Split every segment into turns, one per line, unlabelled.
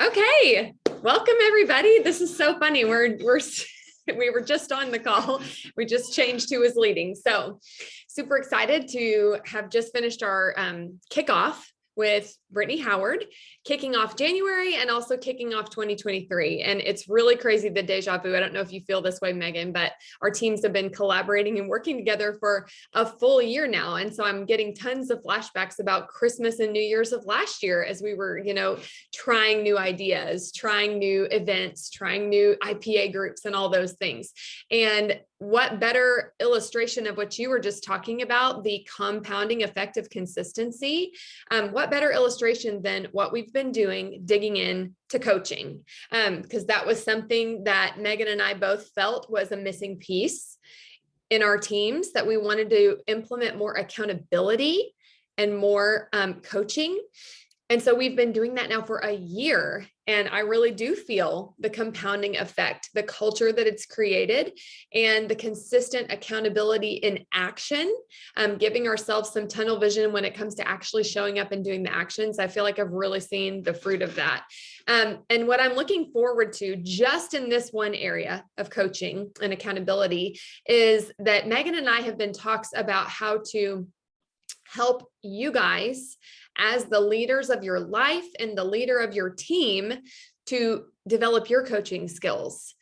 Okay, welcome everybody. This is so funny. We were just on the call. We just changed who was leading. So super excited to have just finished our kickoff with Brittany Howard, kicking off January and also kicking off 2023. And it's really crazy, the deja vu. I don't know if you feel this way, Megan, but our teams have been collaborating and working together for a full year now. And so I'm getting tons of flashbacks about Christmas and New Year's of last year as we were, trying new ideas, trying new events, trying new IPA groups and all those things. And what better illustration of what you were just talking about, the compounding effect of consistency. What better illustration than what we've been doing, digging in to coaching, because that was something that Megan and I both felt was a missing piece in our teams, that we wanted to implement more accountability and more coaching. And so we've been doing that now for a year. And I really do feel the compounding effect, the culture that it's created, and the consistent accountability in action, giving ourselves some tunnel vision when it comes to actually showing up and doing the actions. I feel like I've really seen the fruit of that. And what I'm looking forward to just in this one area of coaching and accountability is that Megan and I have been talks about how to help you guys as the leaders of your life and the leader of your team to develop your coaching skills,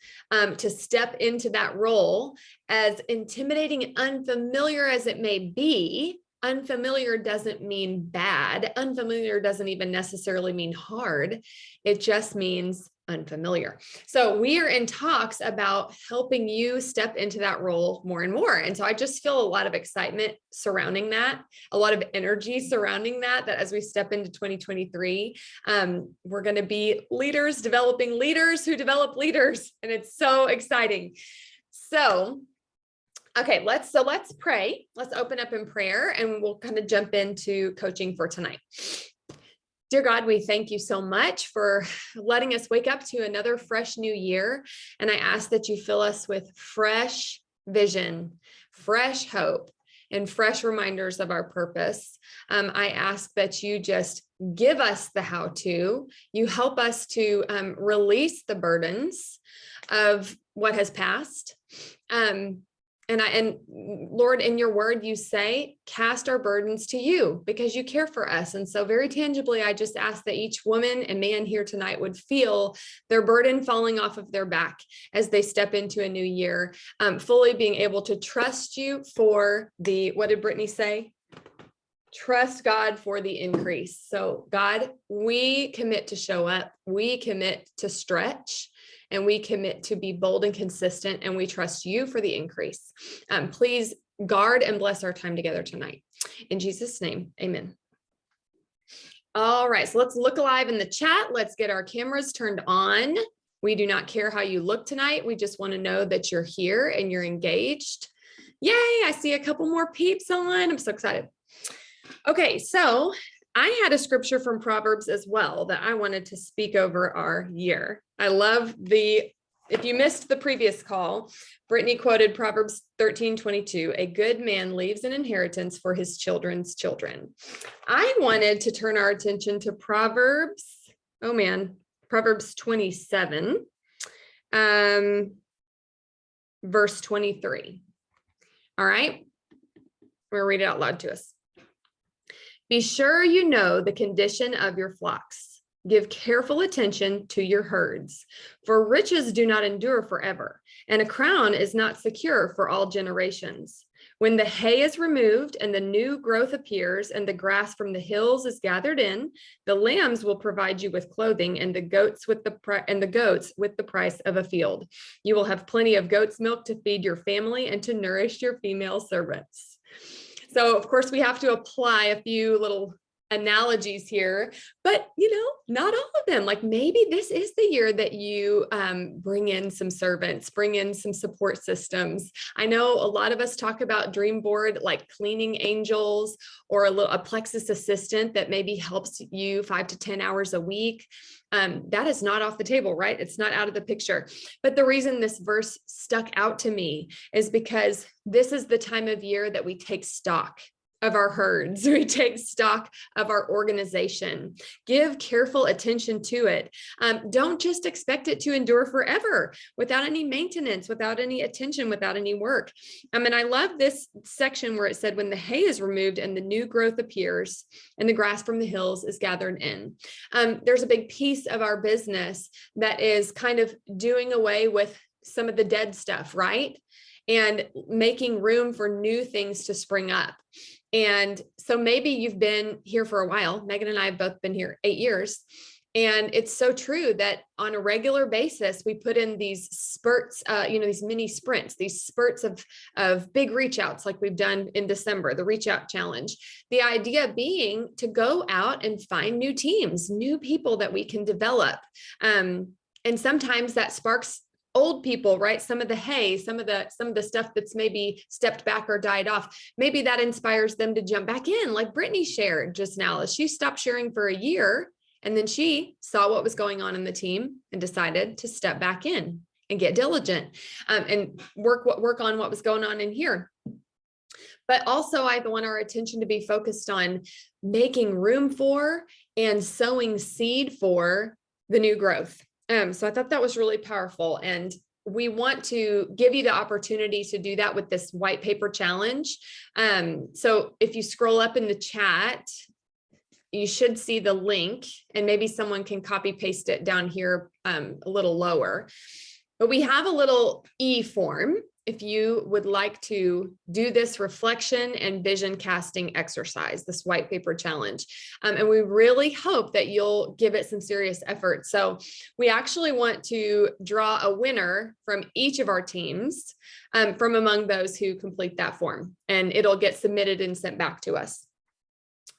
to step into that role. As intimidating and unfamiliar as it may be, unfamiliar doesn't mean bad. Unfamiliar doesn't even necessarily mean hard. It just means unfamiliar. So we are in talks about helping you step into that role more and more. And so I just feel a lot of excitement surrounding that, a lot of energy surrounding that as we step into 2023, we're going to be leaders, developing leaders who develop leaders. And it's so exciting. So okay, let's pray. Let's open up in prayer and we'll kind of jump into coaching for tonight. Dear God, we thank you so much for letting us wake up to another fresh new year. And I ask that you fill us with fresh vision, fresh hope, and fresh reminders of our purpose. I ask that you just give us the how-to. You help us to release the burdens of what has passed. And Lord, in your word, you say, cast our burdens to you because you care for us. And so very tangibly, I just ask that each woman and man here tonight would feel their burden falling off of their back as they step into a new year, fully being able to trust you for what did Brittany say? Trust God for the increase. So God, we commit to show up. We commit to stretch. And we commit to be bold and consistent, and we trust you for the increase. Please guard and bless our time together tonight. In Jesus' name, amen. All right, so let's look alive in the chat. Let's get our cameras turned on. We do not care how you look tonight. We just want to know that you're here and you're engaged. Yay, I see a couple more peeps on. I'm so excited. Okay, so I had a scripture from Proverbs as well that I wanted to speak over our year. I love if you missed the previous call, Brittany quoted Proverbs 13:22, a good man leaves an inheritance for his children's children. I wanted to turn our attention to Proverbs 27, verse 23. All right, I'm gonna read it out loud to us. Be sure you know the condition of your flocks. Give careful attention to your herds, for riches do not endure forever, and a crown is not secure for all generations. When the hay is removed and the new growth appears and the grass from the hills is gathered in, the lambs will provide you with clothing and the goats with the price of a field. You will have plenty of goat's milk to feed your family and to nourish your female servants. So of course we have to apply a few little analogies here, but not all of them. Like maybe this is the year that you bring in some servants, bring in some support systems. I know a lot of us talk about dream board, like cleaning angels or a Plexus assistant that maybe helps you 5 to 10 hours a week. That is not off the table, right? It's not out of the picture. But the reason this verse stuck out to me is because this is the time of year that we take stock of our herds. We take stock of our organization. Give careful attention to it. Don't just expect it to endure forever without any maintenance, without any attention, without any work. And I love this section where it said, when the hay is removed and the new growth appears and the grass from the hills is gathered in. There's a big piece of our business that is kind of doing away with some of the dead stuff, right? And making room for new things to spring up. And so maybe you've been here for a while. Megan and I have both been here 8 years. And it's so true that on a regular basis, we put in these spurts, these mini sprints, these spurts of big reach outs like we've done in December, the reach out challenge. The idea being to go out and find new teams, new people that we can develop. And sometimes that sparks old people, right? Some of the hay, some of the stuff that's maybe stepped back or died off. Maybe that inspires them to jump back in, like Brittany shared just now, as she stopped sharing for a year. And then she saw what was going on in the team and decided to step back in and get diligent and work on what was going on in here. But also I want our attention to be focused on making room for and sowing seed for the new growth. So I thought that was really powerful. And we want to give you the opportunity to do that with this white paper challenge. So if you scroll up in the chat, you should see the link, and maybe someone can copy paste it down here a little lower. But we have a little e-form if you would like to do this reflection and vision casting exercise, this white paper challenge. And we really hope that you'll give it some serious effort. So we actually want to draw a winner from each of our teams from among those who complete that form, and it'll get submitted and sent back to us.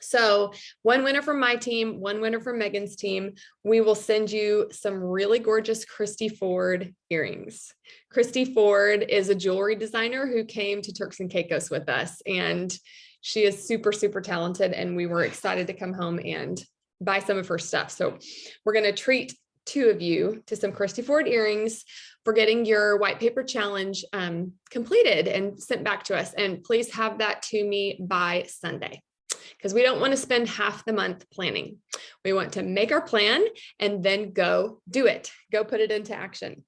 So one winner from my team, one winner from Megan's team. We will send you some really gorgeous Christy Ford earrings. Christy Ford is a jewelry designer who came to Turks and Caicos with us, and she is super, super talented, and we were excited to come home and buy some of her stuff. So we're going to treat 2 of you to some Christy Ford earrings for getting your white paper challenge completed and sent back to us. And please have that to me by Sunday, because we don't want to spend half the month planning. We want to make our plan and then go do it, go put it into action.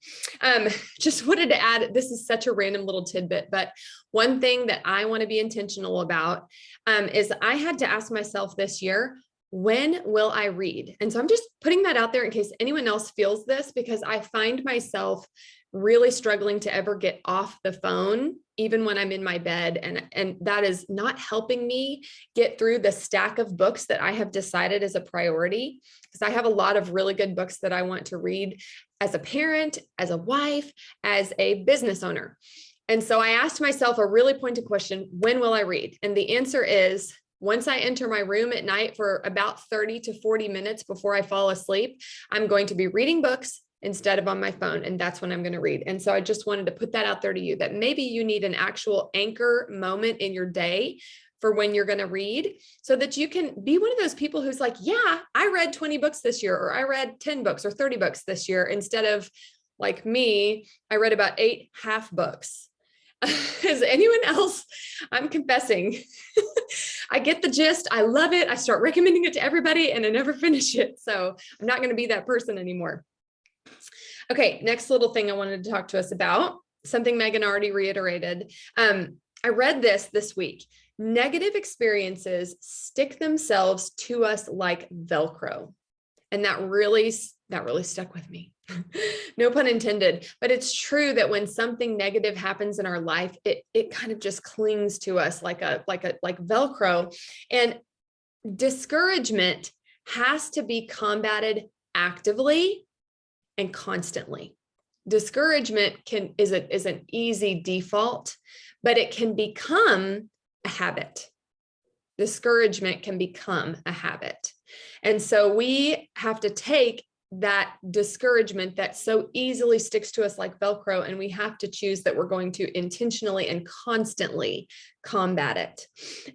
Just wanted to add, this is such a random little tidbit, but one thing that I want to be intentional about is I had to ask myself this year, when will I read? And so I'm just putting that out there in case anyone else feels this, because I find myself really struggling to ever get off the phone, even when I'm in my bed. And that is not helping me get through the stack of books that I have decided is a priority, because I have a lot of really good books that I want to read as a parent, as a wife, as a business owner. And so I asked myself a really pointed question, when will I read? And the answer is, once I enter my room at night for about 30 to 40 minutes before I fall asleep, I'm going to be reading books instead of on my phone. And that's when I'm going to read. And so I just wanted to put that out there to you, that maybe you need an actual anchor moment in your day for when you're going to read, so that you can be one of those people who's like, yeah, I read 20 books this year, or I read 10 books or 30 books this year, instead of like me, I read about 8 half books. Is anyone else? I'm confessing. I get the gist. I love it. I start recommending it to everybody and I never finish it. So I'm not going to be that person anymore. Okay, next little thing I wanted to talk to us about, something Megan already reiterated. I read this week. Negative experiences stick themselves to us like Velcro. And that really stuck with me. No pun intended, but it's true that when something negative happens in our life, it kind of just clings to us like Velcro. And discouragement has to be combated actively and constantly. Discouragement is an easy default, but it can become a habit. Discouragement can become a habit. And so we have to take that discouragement that so easily sticks to us like Velcro, and we have to choose that we're going to intentionally and constantly combat it.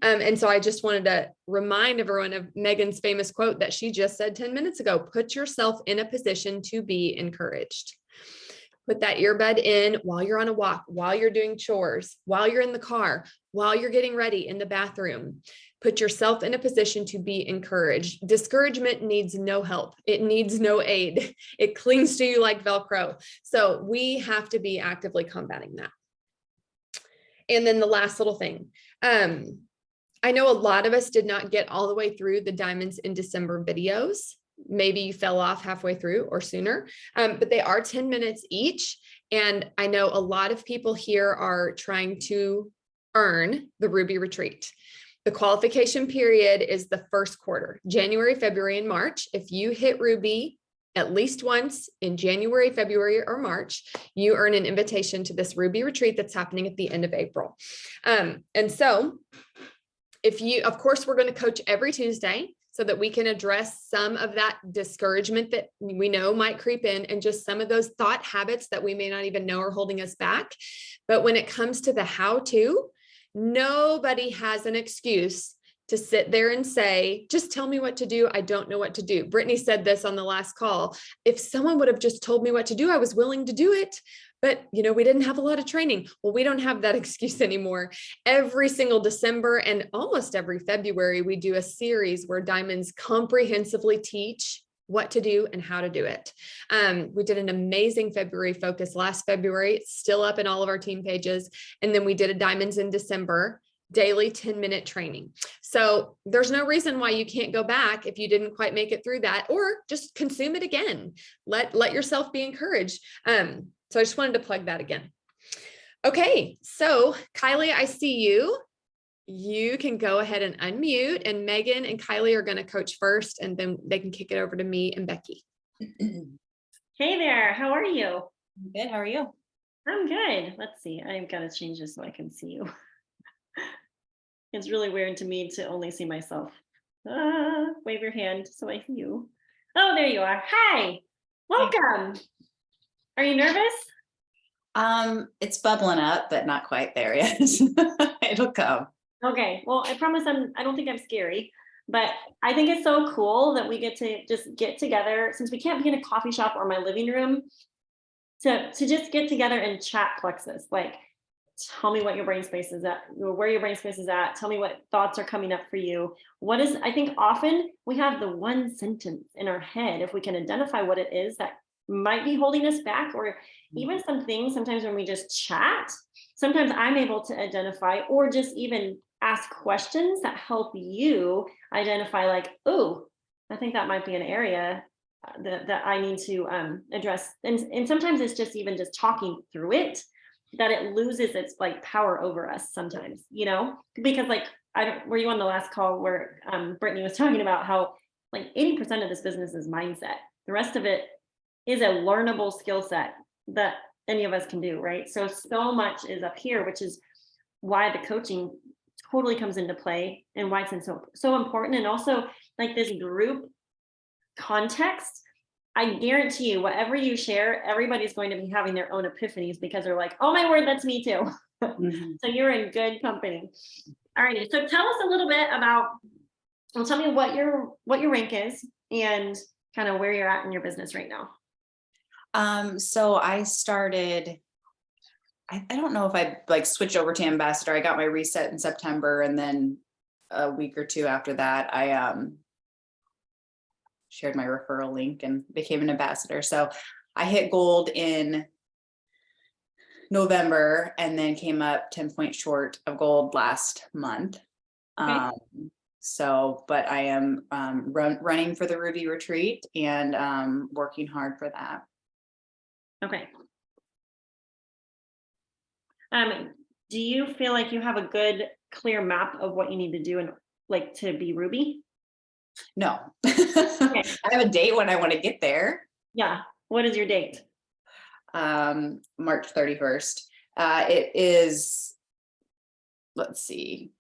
And so I just wanted to remind everyone of Megan's famous quote that she just said 10 minutes ago: put yourself in a position to be encouraged. Put that earbud in while you're on a walk, while you're doing chores, while you're in the car, while you're getting ready in the bathroom. Put yourself in a position to be encouraged. Discouragement needs no help. It needs no aid. It clings to you like Velcro. So we have to be actively combating that. And then the last little thing. I know a lot of us did not get all the way through the Diamonds in December videos. Maybe you fell off halfway through or sooner, but they are 10 minutes each. And I know a lot of people here are trying to earn the Ruby Retreat. The qualification period is the first quarter, January, February, and March. If you hit Ruby at least once in January, February, or March, you earn an invitation to this Ruby Retreat that's happening at the end of April. And so if you, of course, we're going to coach every Tuesday so that we can address some of that discouragement that we know might creep in and just some of those thought habits that we may not even know are holding us back. But when it comes to the how-to, nobody has an excuse to sit there and say, just tell me what to do. I don't know what to do. Brittany said this on the last call. If someone would have just told me what to do, I was willing to do it. But, we didn't have a lot of training. Well, we don't have that excuse anymore. Every single December and almost every February, we do a series where Diamonds comprehensively teach what to do and how to do it. We did an amazing February focus last February. It's still up in all of our team pages. And then we did a Diamonds in December daily 10-minute training. So there's no reason why you can't go back if you didn't quite make it through that, or just consume it again. Let yourself be encouraged. So I just wanted to plug that again. Okay, so Kylie, I see you. You can go ahead and unmute, and Megan and Kylie are going to coach first, and then they can kick it over to me and Becky.
Hey there, how are you?
Good, how are you?
I'm good. Let's see, I've got to change this so I can see you. It's really weird to me to only see myself. Wave your hand so I see you. Oh, there you are. Hi, welcome. Are you nervous?
It's bubbling up, but not quite there yet. It'll come.
Okay, well, I promise I don't think I'm scary, but I think it's so cool that we get to just get together, since we can't be in a coffee shop or my living room, to just get together and chat Plexus. Like, tell me what your brain space is at, where your brain space is at. Tell me what thoughts are coming up for you. I think often we have the one sentence in our head. If we can identify what it is that might be holding us back, or even some things, sometimes when we just chat, sometimes I'm able to identify or just even ask questions that help you identify, like, oh, I think that might be an area that I need to address. And sometimes it's just even just talking through it, that it loses its like power over us sometimes, because like, were you on the last call where Brittany was talking about how like 80% of this business is mindset. The rest of it is a learnable skill set that any of us can do, right? So much is up here, which is why the coaching totally comes into play and why it's so important. And also like this group context, I guarantee you, whatever you share, everybody's going to be having their own epiphanies, because they're like, oh my word, that's me too. Mm-hmm. So you're in good company. All righty, so tell us a little bit about, tell me what your rank is and kind of where you're at in your business right now.
So I started, I don't know if I like switched over to ambassador. I got my reset in September, and then a week or two after that, I shared my referral link and became an ambassador. So I hit gold in November and then came up 10 points short of gold last month. Okay. But I am running for the Ruby Retreat and working hard for that.
Okay. Do you feel like you have a good, clear map of what you need to do and like to be Ruby?
No. Okay. I have a date when I want to get there.
Yeah. What is your date?
March 31st. It is, let's see,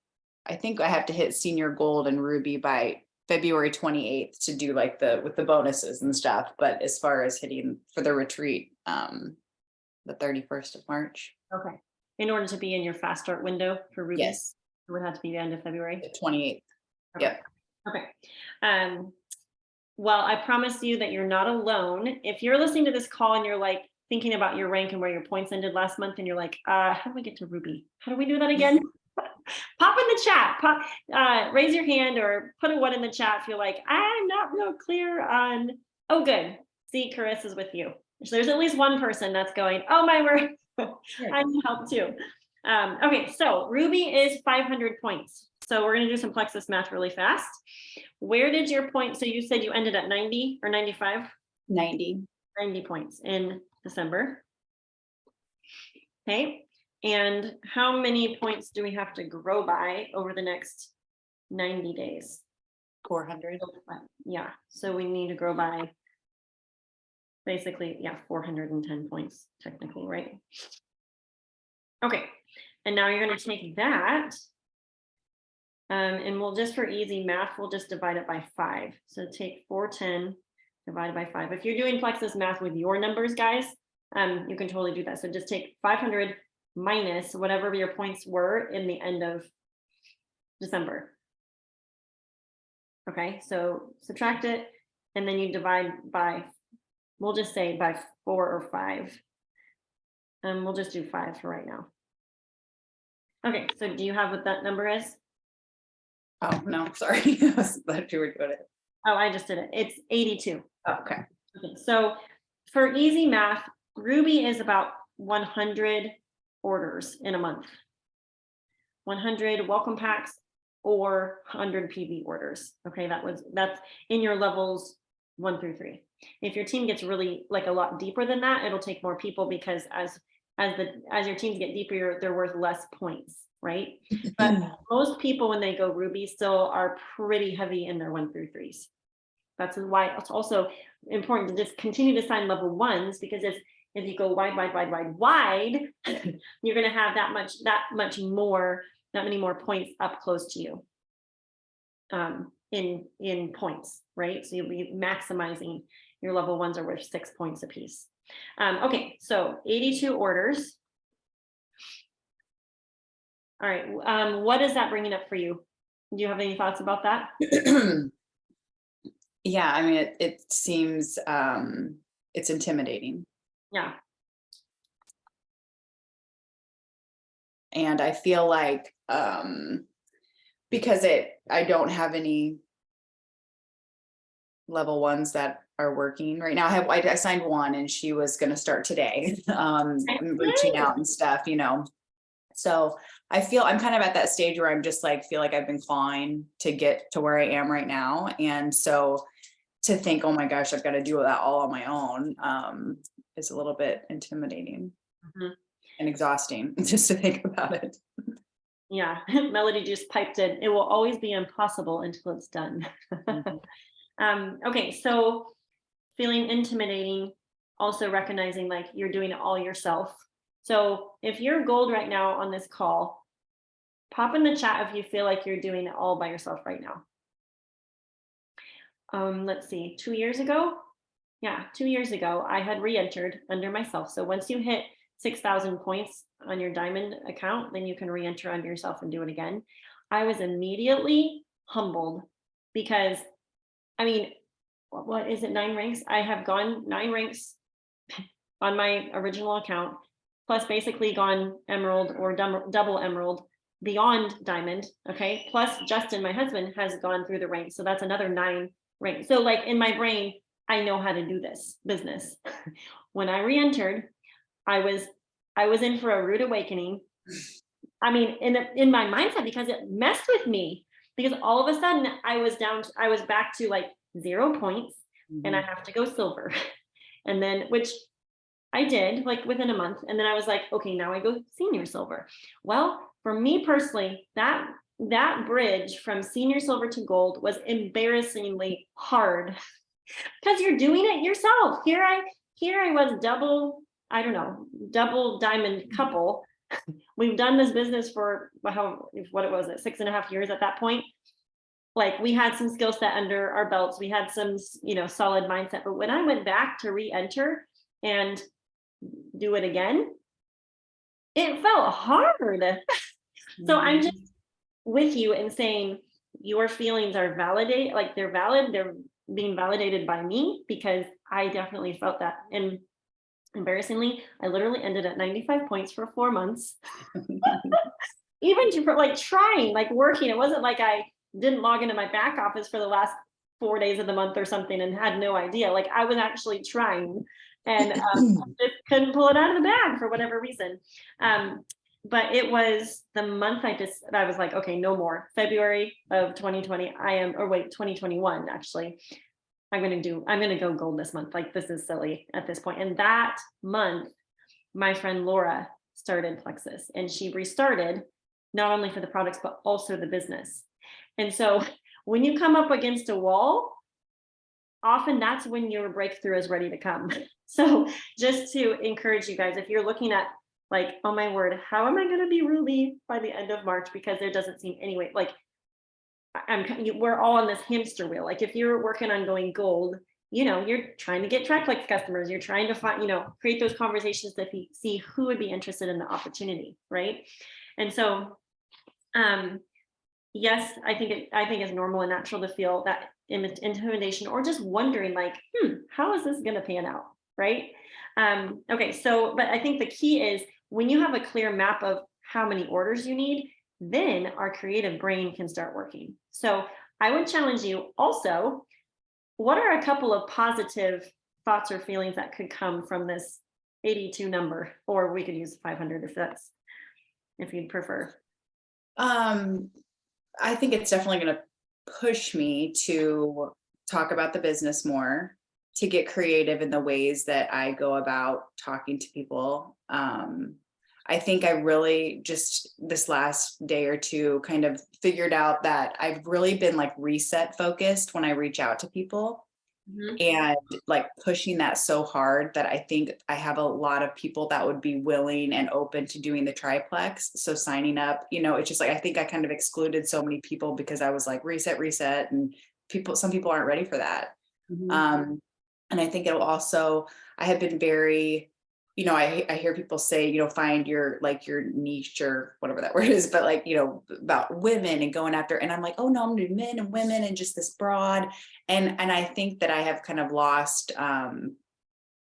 I think I have to hit senior gold and Ruby by February 28th to do like with the bonuses and stuff. But as far as hitting for the retreat, the 31st of March.
Okay. In order to be in your fast start window for Ruby?
Yes.
It would have to be the end of February?
The 28th.
Okay.
Yep.
Okay. Well, I promise you that you're not alone. If you're listening to this call and you're like, thinking about your rank and where your points ended last month and you're like, how do we get to Ruby? How do we do that again? Pop in the chat, raise your hand or put a 1 in the chat if you're like, I'm not real clear on, oh, good. See, Carissa's with you. So there's at least one person that's going, oh my word, I need help too. Okay, so Ruby is 500 points. So we're gonna do some Plexus math really fast. Where did your point, so you said you ended at 90 or 95?
90.
90 points in December. Okay, and how many points do we have to grow by over the next 90 days?
400.
Yeah, so we need to grow by basically, yeah, 410 points technically, right? Okay, and now you're going to take that and we'll just, for easy math, we'll just divide it by 5. So take 410 divided by 5. If you're doing Plexus math with your numbers, guys, you can totally do that. So just take 500 minus whatever your points were in the end of December. Okay, so subtract it and then you divide by, we'll just say by 4 or 5. And we'll just do 5 for right now. Okay, so do you have what that number is?
Oh, no, sorry. I thought you were doing it.
Oh, I just did it. It's 82.
Oh, okay.
Okay, so for easy math, Ruby is about 100 orders in a month. 100 welcome packs or 100 PV orders. Okay, that's in your levels 1 through 3. If your team gets really like a lot deeper than that, it'll take more people because as your teams get deeper, they're worth less points, right? But most people, when they go Ruby, still are pretty heavy in their 1 through 3s. That's why it's also important to just continue to sign level 1s, because if you go wide, you're going to have that many more points up close to you in points, right? So you'll be maximizing your level 1s are worth 6 points apiece. Okay, so 82 orders. All right, what is that bringing up for you? Do you have any thoughts about that?
Yeah, I mean, it seems it's intimidating.
Yeah.
And I feel like because I don't have any level 1s that are working right now. I signed 1 and she was going to start today. I'm reaching out and stuff, so I feel I'm kind of at that stage where I'm just like, feel like I've been clawing to get to where I am right now. And so to think, oh my gosh, I've got to do that all on my own is a little bit intimidating and exhausting just to think about it.
Yeah, Melody just piped in. It will always be impossible until it's done. Okay, so feeling intimidating, also recognizing like you're doing it all yourself. So if you're gold right now on this call, pop in the chat if you feel like you're doing it all by yourself right now. Let's see, 2 years ago? Yeah, 2 years ago, I had re-entered under myself. So once you hit 6,000 points on your diamond account, then you can re-enter under yourself and do it again. I was immediately humbled because, I mean, what is it, 9 ranks? I have gone 9 ranks on my original account, plus basically gone emerald or double emerald beyond diamond, okay? Plus Justin, my husband, has gone through the ranks. So that's another 9 ranks. So like in my brain, I know how to do this business. When I re-entered, I was in for a rude awakening. I mean, in my mindset, because it messed with me, because all of a sudden I was back to like 0 points and I have to go silver. And then, which I did like within a month. And then I was like, okay, now I go senior silver. Well, for me personally, that bridge from senior silver to gold was embarrassingly hard because you're doing it yourself. Here I was double diamond couple. We've done this business for what it was, 6.5 years at that point. Like we had some skill set under our belts. We had some, solid mindset. But when I went back to re-enter and do it again, it felt hard. So I'm just with you in saying your feelings are validated, like they're valid. They're being validated by me because I definitely felt that. And Embarrassingly, I literally ended at 95 points for 4 months. Even for like trying, like working. It wasn't like I didn't log into my back office for the last 4 days of the month or something and had no idea. Like I was actually trying and just couldn't pull it out of the bag for whatever reason. But it was the month I was like, okay, no more. February of 2020, 2021 actually. I'm gonna go gold this month. Like this is silly at this point. And that month, my friend Laura started Plexus and she restarted not only for the products, but also the business. And so when you come up against a wall, often that's when your breakthrough is ready to come. So just to encourage you guys, if you're looking at like, oh my word, how am I going to be Ruby by the end of March? Because there doesn't seem any way, like we're all on this hamster wheel. Like if you're working on going gold, you're trying to get TriPlex customers, you're trying to find, create those conversations to see who would be interested in the opportunity, right? And so, yes, I think it's normal and natural to feel that intimidation or just wondering like, how is this going to pan out, right? Okay, so, but I think the key is when you have a clear map of how many orders you need, then our creative brain can start working. So I would challenge you also, what are a couple of positive thoughts or feelings that could come from this 82 number, or we could use 500 if you'd prefer.
I think it's definitely going to push me to talk about the business more, to get creative in the ways that I go about talking to people. I think I really just this last day or two kind of figured out that I've really been like reset focused when I reach out to people. And like pushing that so hard that I think I have a lot of people that would be willing and open to doing the triplex. So signing up, it's just like, I think I kind of excluded so many people because I was like reset, and some people aren't ready for that. And I think it'll also, I have been very, I hear people say, find your niche or whatever that word is, but like, about women and going after, and I'm like, oh no, I'm gonna do men and women and just this broad. And I think that I have kind of lost,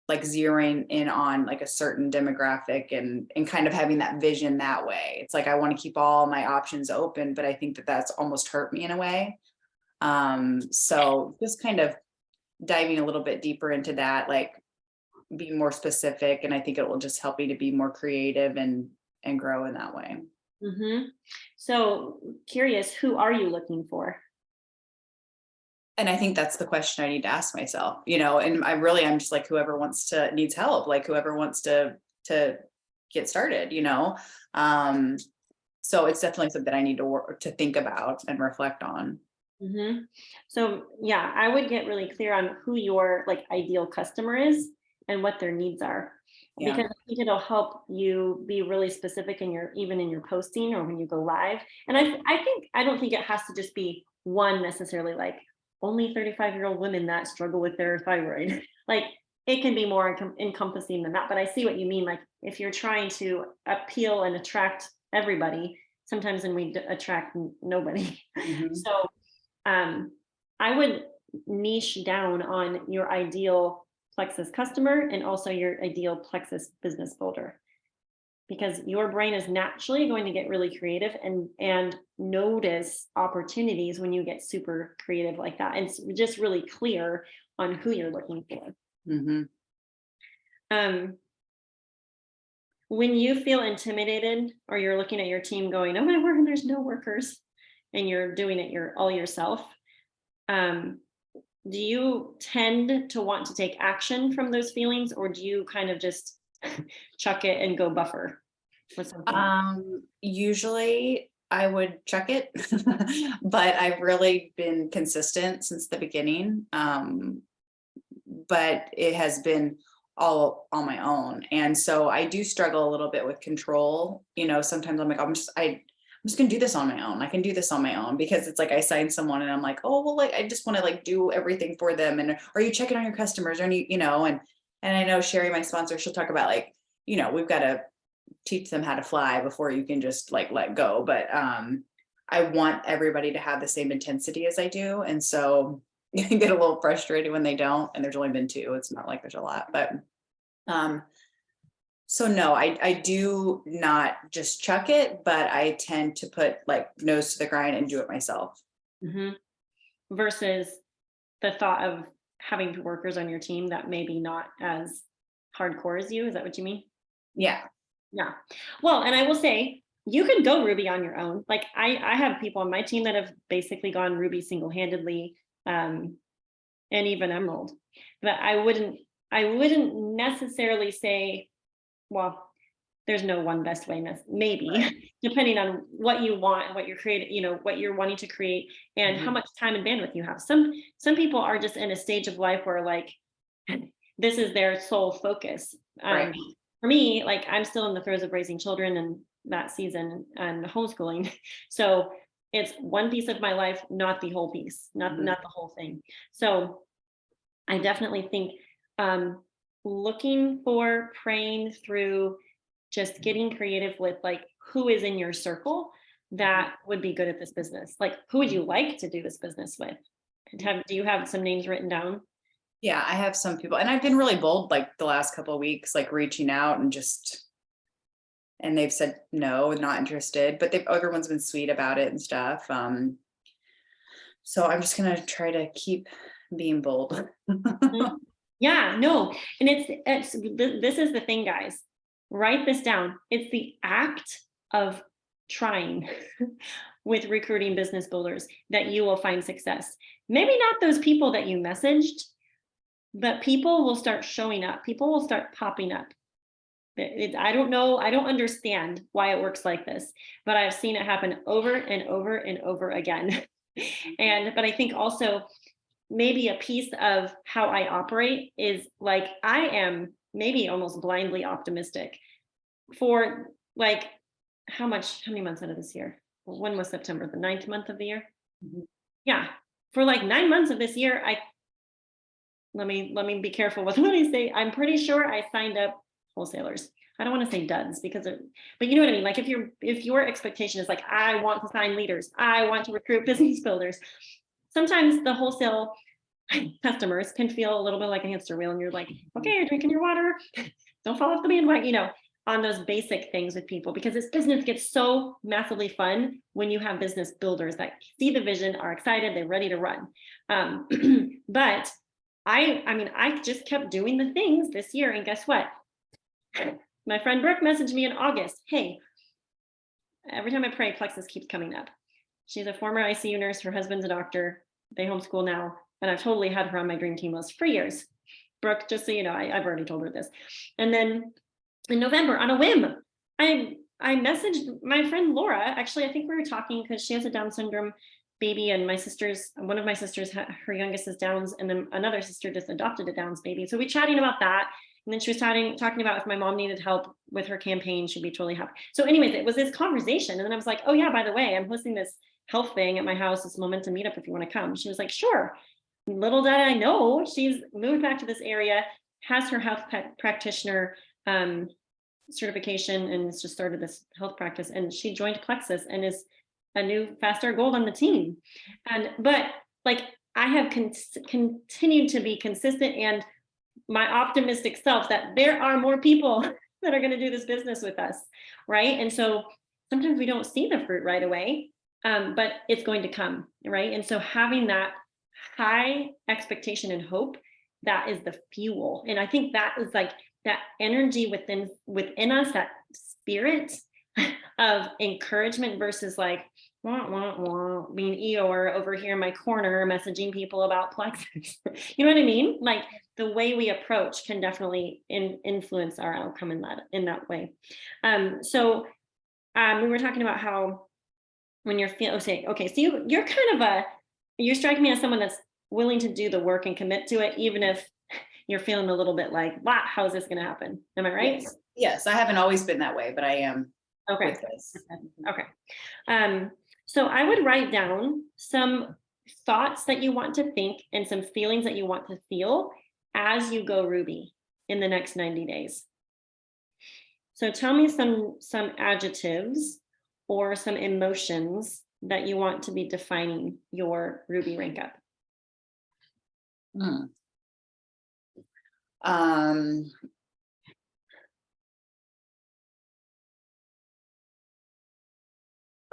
like zeroing in on like a certain demographic and kind of having that vision that way. It's like, I want to keep all my options open, but I think that that's almost hurt me in a way. So just kind of diving a little bit deeper into that, like, be more specific, and I think it will just help me to be more creative and grow in that way.
So curious, who are you looking for?
And I think that's the question I need to ask myself, and I'm just like, whoever needs help, like whoever wants to get started, so it's definitely something I need to think about and reflect on.
So yeah, I would get really clear on who your like ideal customer is and what their needs are.
Yeah.
Because I think it'll help you be really specific even in your posting or when you go live. And I don't think it has to just be one necessarily, like only 35-year-old women that struggle with their thyroid. Like it can be more encompassing than that. But I see what you mean. Like if you're trying to appeal and attract everybody, sometimes then we attract nobody. So I would niche down on your ideal Plexus customer and also your ideal Plexus business builder, because your brain is naturally going to get really creative and notice opportunities when you get super creative like that. And it's just really clear on who you're looking for. When you feel intimidated or you're looking at your team going, oh my word, there's no workers, and you're doing it all yourself, do you tend to want to take action from those feelings, or do you kind of just chuck it and go buffer with something?
Usually I would chuck it, but I've really been consistent since the beginning. But it has been all on my own. And so I do struggle a little bit with control. Sometimes I'm like, I'm just gonna do this on my own. I can do this on my own, because it's like I sign someone and I'm like, oh, well, like, I just want to like do everything for them. And are you checking on your customers? And I know Sherry, my sponsor, she'll talk about like, we've got to teach them how to fly before you can just like let go. But I want everybody to have the same intensity as I do. And so I get a little frustrated when they don't. And there's only been 2. It's not like there's a lot, but So no, I do not just chuck it, but I tend to put like nose to the grind and do it myself.
Mhm. Versus the thought of having workers on your team that maybe not as hardcore as you. Is that what you mean?
Yeah.
Yeah. Well, and I will say you can go Ruby on your own. Like I have people on my team that have basically gone Ruby single-handedly, and even Emerald. But I wouldn't necessarily say, well, there's no one best way, maybe, depending on what you want and what you're creating, what you're wanting to create and how
Mhm.
much time and bandwidth you have. Some people are just in a stage of life where like this is their sole focus.
Right.
For me, like I'm still in the throes of raising children and that season and homeschooling. So it's one piece of my life, not the whole piece, not
Mhm.
not the whole thing. So I definitely think looking for, praying through, just getting creative with like who is in your circle that would be good at this business. Like who would you like to do this business with? Do you have some names written down?
Yeah, I have some people, and I've been really bold like the last couple of weeks, like reaching out and they've said no, not interested, but everyone's been sweet about it and stuff. So I'm just gonna try to keep being bold.
Mhm. Yeah, no. And this is the thing, guys. Write this down. It's the act of trying with recruiting business builders that you will find success. Maybe not those people that you messaged, but people will start showing up. People will start popping up. I don't know. I don't understand why it works like this, but I've seen it happen over and over and over again. But I think also maybe a piece of how I operate is like I am maybe almost blindly optimistic for like how many months out of this year? When was September? The 9th month of the year?
Mhm.
Yeah. For like 9 months of this year, let me be careful with what I say. I'm pretty sure I signed up wholesalers. I don't want to say duds but you know what I mean? Like if your expectation is like, I want to sign leaders, I want to recruit business builders. Sometimes the wholesale customers can feel a little bit like a hamster wheel and you're like, okay, you're drinking your water. Don't fall off the bandwagon, on those basic things with people, because this business gets so massively fun when you have business builders that see the vision, are excited, they're ready to run. But I just kept doing the things this year. And guess what? My friend Brooke messaged me in August. Hey, every time I pray, Plexus keeps coming up. She's a former ICU nurse. Her husband's a doctor. They homeschool now. And I've totally had her on my dream team list for years. Brooke, just so you know, I've already told her this. And then in November, on a whim, I messaged my friend Laura. Actually, I think we were talking because she has a Down syndrome baby, and one of my sisters, her youngest is Downs, and then another sister just adopted a Downs baby. So we chatting about that. And then she was talking about if my mom needed help with her campaign, she'd be totally happy. So anyways, it was this conversation. And then I was like, oh yeah, by the way, I'm hosting this health thing at my house, this Momentum meetup if you want to come. She was like, sure. Little did I know, she's moved back to this area, has her health practitioner certification, and has just started this health practice. And she joined Plexus and is a new Fast Gold on the team. But like I have continued to be consistent and my optimistic self that there are more people that are going to do this business with us, right? And so sometimes we don't see the fruit right away, but it's going to come, right? And so having that high expectation and hope, that is the fuel. And I think that is like that energy within us, that spirit of encouragement versus like wah, wah, wah, being Eeyore over here in my corner messaging people about Plexus. You know what I mean? Like the way we approach can definitely influence our outcome in that way. So we were talking about how when you're okay, so you're kind of you strike me as someone that's willing to do the work and commit to it, even if you're feeling a little bit like, wow, how is this going to happen? Am I right?
Yes, I haven't always been that way, but I am
Okay.
with this.
Okay. So I would write down some thoughts that you want to think and some feelings that you want to feel as you go Ruby in the next 90 days. So tell me some adjectives or some emotions that you want to be defining your Ruby rank up.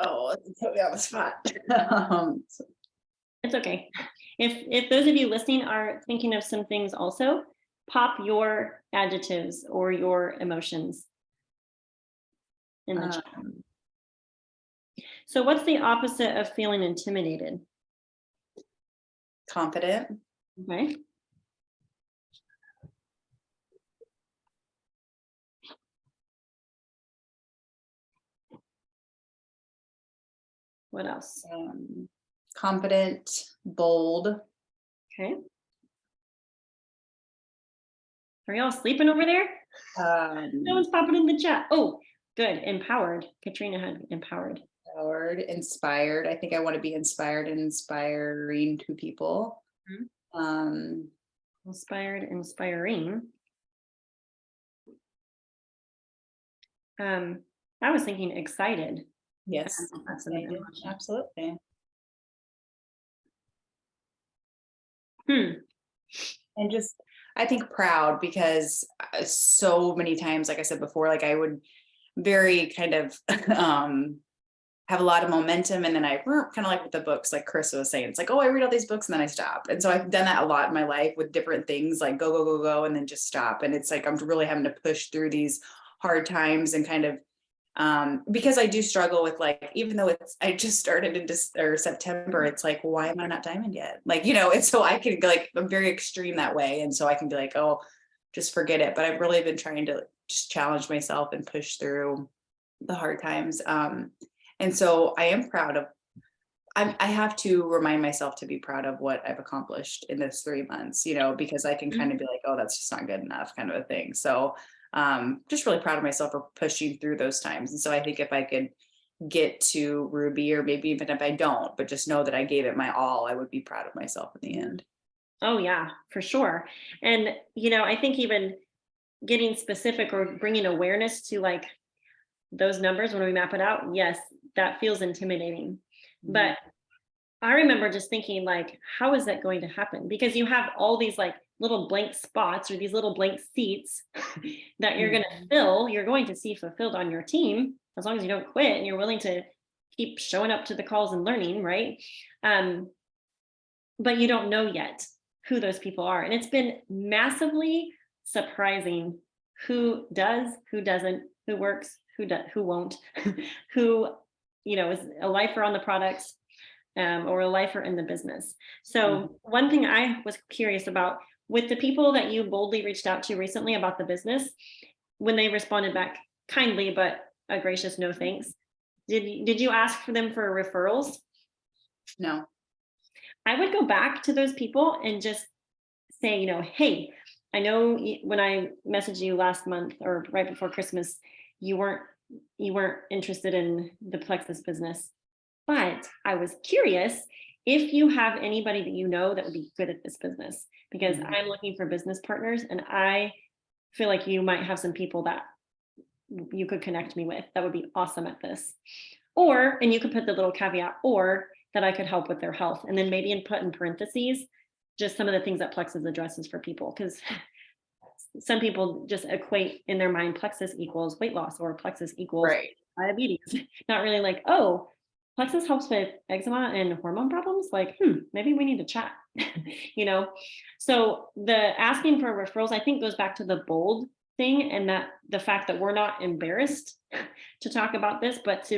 Oh, put me on the spot.
It's okay. If those of you listening are thinking of some things also, pop your adjectives or your emotions in the chat. So what's the opposite of feeling intimidated?
Confident.
Okay. What else?
Confident, bold.
Okay. Are y'all sleeping over there? No one's popping in the chat. Oh, good. Empowered. Katrina had empowered.
Empowered, inspired. I think I want to be inspired and inspiring to people.
Inspired, inspiring. I was thinking excited.
Yes,
That's an emotion.
absolutely. And just, I think proud, because so many times, like I said before, like I would very kind of have a lot of momentum, and then I kind of like with the books, like Chris was saying, it's like, oh, I read all these books and then I stop. And so I've done that a lot in my life with different things, like go, go, go, go, and then just stop. And it's like I'm really having to push through these hard times and kind of because I do struggle with, like, even though I just started in September, it's like, why am I not diamond yet? Like, and so I can like, I'm very extreme that way. And so I can be like, oh, just forget it. But I've really been trying to just challenge myself and push through the hard times. And so I am proud of, I have to remind myself to be proud of what I've accomplished in this 3 months, because I can kind of be like, oh, that's just not good enough, kind of a thing. So just really proud of myself for pushing through those times. And so I think if I could get to Ruby, or maybe even if I don't, but just know that I gave it my all, I would be proud of myself in the end.
Oh yeah, for sure. And I think even getting specific or bringing awareness to like those numbers when we map it out, yes, that feels intimidating. But I remember just thinking, like, how is that going to happen? Because you have all these like little blank spots or these little blank seats that you're going to fill, you're going to see fulfilled on your team, as long as you don't quit and you're willing to keep showing up to the calls and learning, right? But you don't know yet who those people are. And it's been massively surprising who does, who doesn't, who works, who won't, who, is a lifer on the products, or a lifer in the business. So one thing I was curious about, with the people that you boldly reached out to recently about the business, when they responded back kindly, but a gracious no thanks, did you ask for them for referrals?
No.
I would go back to those people and just say, hey, I know when I messaged you last month or right before Christmas, you weren't interested in the Plexus business, but I was curious if you have anybody that that would be good at this business, because I'm looking for business partners and I feel like you might have some people that you could connect me with that would be awesome at this. And you could put the little caveat, or that I could help with their health. And then maybe put in parentheses just some of the things that Plexus addresses for people, because some people just equate in their mind Plexus equals weight loss or Plexus equals diabetes. Not really like, oh, Plexus helps with eczema and hormone problems. Like, maybe we need to chat, So the asking for referrals, I think, goes back to the bold thing, and that the fact that we're not embarrassed to talk about this, but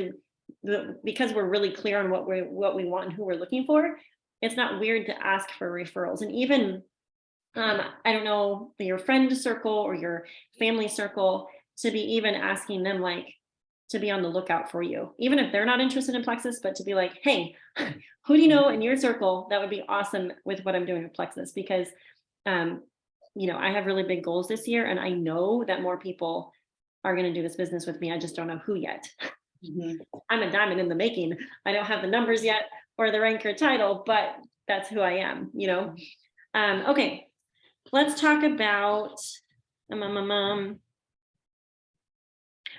because we're really clear on what we want and who we're looking for, it's not weird to ask for referrals. And even, I don't know, your friend circle or your family circle, to be even asking them, like, to be on the lookout for you, even if they're not interested in Plexus, but to be like, hey, who do you know in your circle that would be awesome with what I'm doing with Plexus? Because, I have really big goals this year, and I know that more people are going to do this business with me. I just don't know who yet. I'm a diamond in the making. I don't have the numbers yet or the ranker title, but that's who I am, Okay, let's talk about,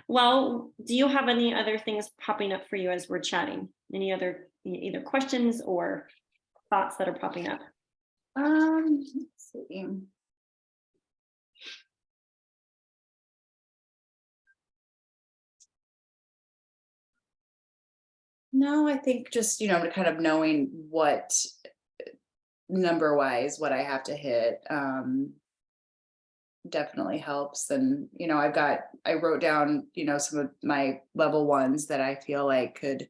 well, do you have any other things popping up for you as we're chatting? Any other either questions or thoughts that are popping up?
Let's see. No, I think just, kind of knowing what number wise, what I have to hit, definitely helps. And, I wrote down, some of my level ones that I feel like could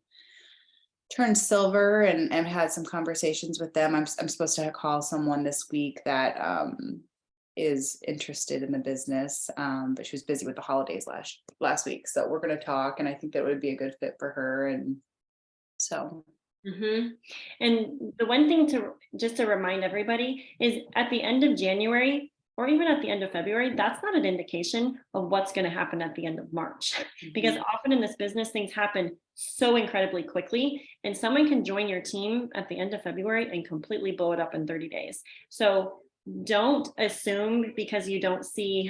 turn silver, and had some conversations with them. I'm supposed to call someone this week that, is interested in the business, but she was busy with the holidays last week. So we're going to talk, and I think that would be a good fit for her. And so,
And the one thing to remind everybody is at the end of January or even at the end of February, that's not an indication of what's going to happen at the end of March. Because often in this business, things happen so incredibly quickly, and someone can join your team at the end of February and completely blow it up in 30 days. So don't assume because you don't see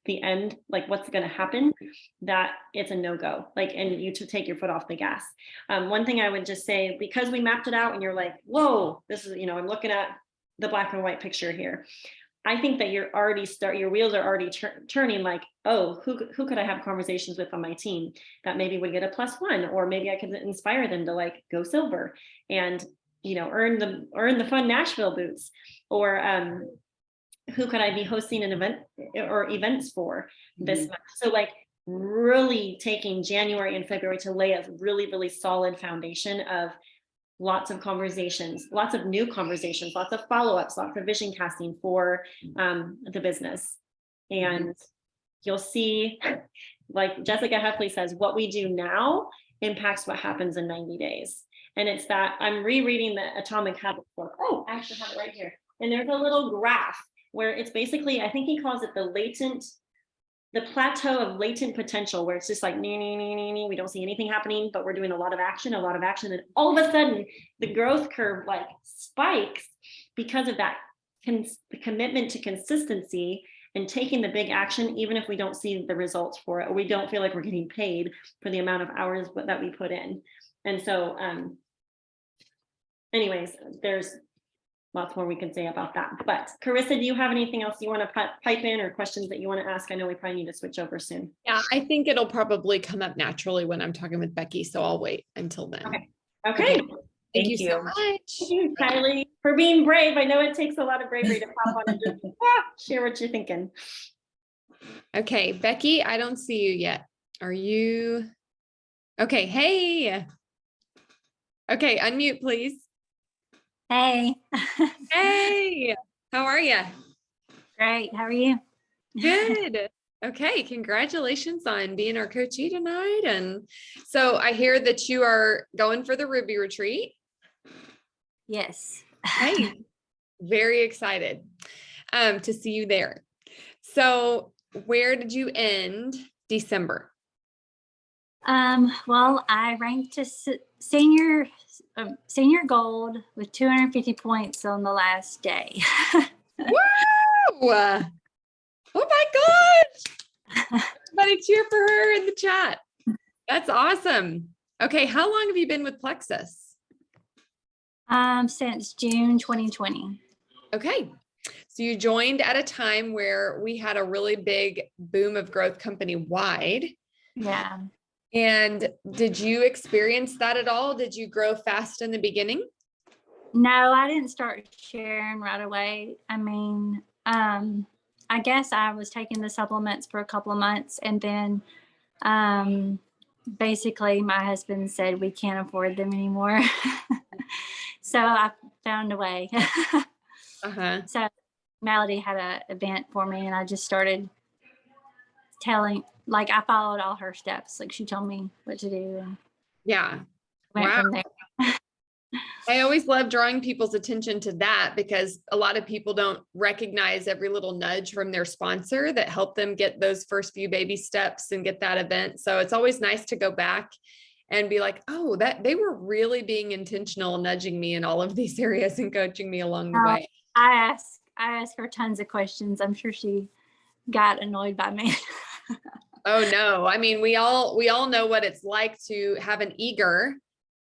the end, like what's going to happen, that it's a no-go, and you to take your foot off the gas. One thing I would just say, because we mapped it out and you're like, whoa, this is, I'm looking at the black and white picture here. I think that your wheels are already turning, like, oh, who could I have conversations with on my team that maybe would get a +1, or maybe I could inspire them to go silver and, earn the fun Nashville boots, or, who could I be hosting an event or events for this month? So really taking January and February to lay a really, really solid foundation of lots of conversations, lots of new conversations, lots of follow-ups, lots of vision casting for the business. And you'll see, like Jessica Heffley says, what we do now impacts what happens in 90 days. And it's that I'm rereading the Atomic Habits book. Oh, I actually have it right here. And there's a little graph where it's basically, I think he calls it the plateau of latent potential, where it's just like, we don't see anything happening, but we're doing a lot of action. And all of a sudden the growth curve spikes because of that the commitment to consistency and taking the big action, even if we don't see the results for it, or we don't feel like we're getting paid for the amount of hours that we put in. And so, anyways, there's lots more we can say about that. But Carissa, do you have anything else you want to pipe in, or questions that you want to ask? I know we probably need to switch over soon.
Yeah, I think it'll probably come up naturally when I'm talking with Becky, so I'll wait until then.
Okay.
Thank you so much.
Thank you, Kylie, for being brave. I know it takes a lot of bravery to pop on and just share what you're thinking.
Okay, Becky, I don't see you yet. Are you? Okay, hey. Okay, unmute, please.
Hey.
Hey, how are you?
Great. How are you?
Good. Okay, congratulations on being our coachee tonight. And so I hear that you are going for the Ruby retreat.
Yes.
Hey, very excited to see you there. So where did you end December?
Well, I ranked to senior gold with 250 points on the last day.
Woo! Oh my gosh. Everybody cheer for her in the chat. That's awesome. Okay, how long have you been with Plexus?
Since June 2020.
Okay. So you joined at a time where we had a really big boom of growth company-wide.
Yeah.
And did you experience that at all? Did you grow fast in the beginning?
No, I didn't start sharing right away. I mean, I guess I was taking the supplements for a couple of months, and then basically my husband said we can't afford them anymore. So I found a way. So Melody had an event for me, and I just started telling, I followed all her steps. She told me what to do. And
yeah.
went from there.
I always love drawing people's attention to that, because a lot of people don't recognize every little nudge from their sponsor that helped them get those first few baby steps and get that event. So it's always nice to go back and be like, oh, that they were really being intentional, nudging me in all of these areas and coaching me along the way.
I asked her tons of questions. I'm sure she got annoyed by me.
Oh no. I mean, we all know what it's like to have an eager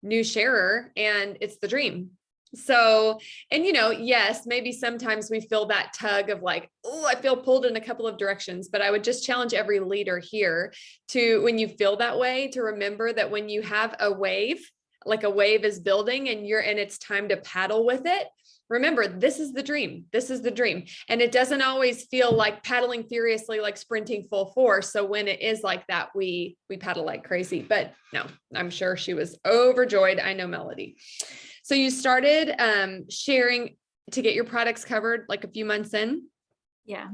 new sharer, and it's the dream. So, and yes, maybe sometimes we feel that tug of oh, I feel pulled in a couple of directions, but I would just challenge every leader here to, when you feel that way, to remember that when you have a wave like a wave is building and it's time to paddle with it, remember, this is the dream. This is the dream. And it doesn't always feel like paddling furiously, like sprinting full force. So when it is like that, we paddle like crazy, but no, I'm sure she was overjoyed. I know Melody. So you started sharing to get your products covered like a few months in.
Yeah.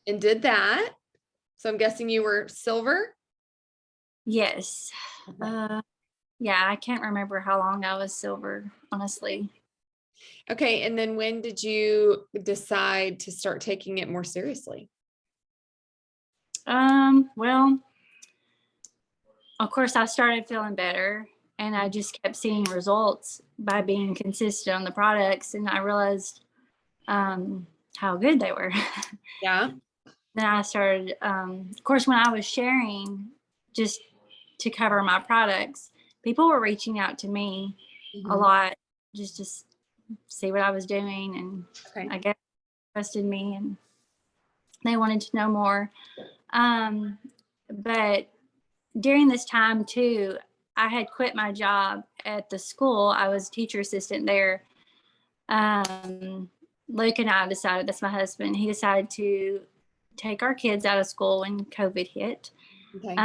And did that. So I'm guessing you were silver.
Yes.
Okay.
Yeah, I can't remember how long I was silver, honestly.
Okay. And then when did you decide to start taking it more seriously?
Well, of course I started feeling better and I just kept seeing results by being consistent on the products, and I realized how good they were.
Yeah.
Then I started, of course, when I was sharing just to cover my products, people were reaching out to me a lot just to see what I was doing, and
Okay.
I guess trusted me and they wanted to know more. But during this time too, I had quit my job at the school. I was teacher assistant there. Luke and I decided, that's my husband, he decided to take our kids out of school when COVID hit.
Okay.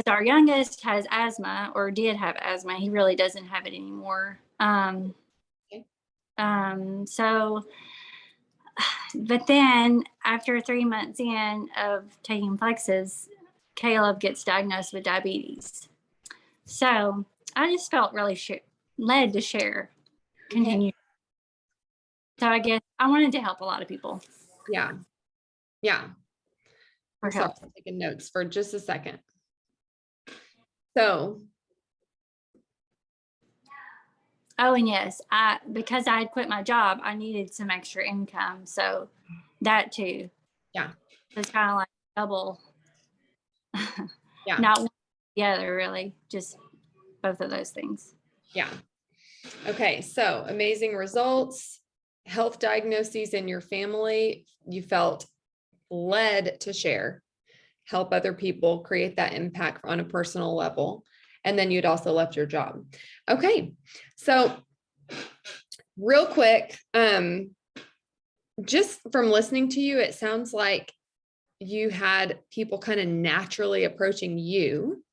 Our youngest has asthma, or did have asthma. He really doesn't have it anymore. So, but then after 3 months in of taking Plexus, Caleb gets diagnosed with diabetes. So I just felt really led to share, continue. Okay. So I guess I wanted to help a lot of people.
Yeah. Yeah.
For help.
I'm taking notes for just a second. So.
Oh, and yes, because I had quit my job, I needed some extra income. So that too.
Yeah.
It's kind of like double.
Yeah.
Not one together, really, just both of those things.
Yeah. Okay. So amazing results, health diagnoses in your family. You felt led to share, help other people, create that impact on a personal level. And then you'd also left your job. Okay. So real quick, just from listening to you, it sounds like you had people kind of naturally approaching you.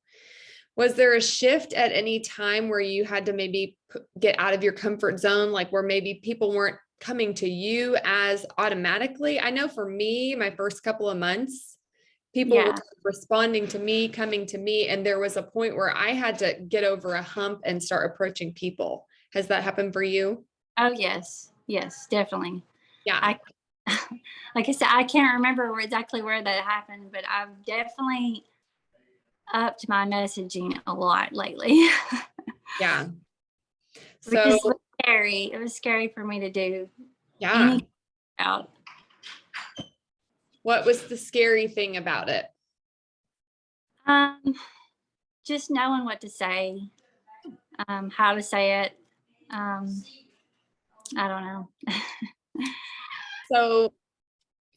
Was there a shift at any time where you had to maybe get out of your comfort zone, like where maybe people weren't coming to you as automatically? I know for me, my first couple of months, people were responding to me, coming to me, and there was a point where I had to get over a hump and start approaching people. Has that happened for you?
Oh, yes. Yes, definitely.
Yeah.
Like I said, I can't remember exactly where that happened, but I've definitely upped my messaging a lot lately.
Yeah.
So it was scary. It was scary for me to do.
Yeah.
Out.
What was the scary thing about it?
Just knowing what to say, how to say it. I don't know.
So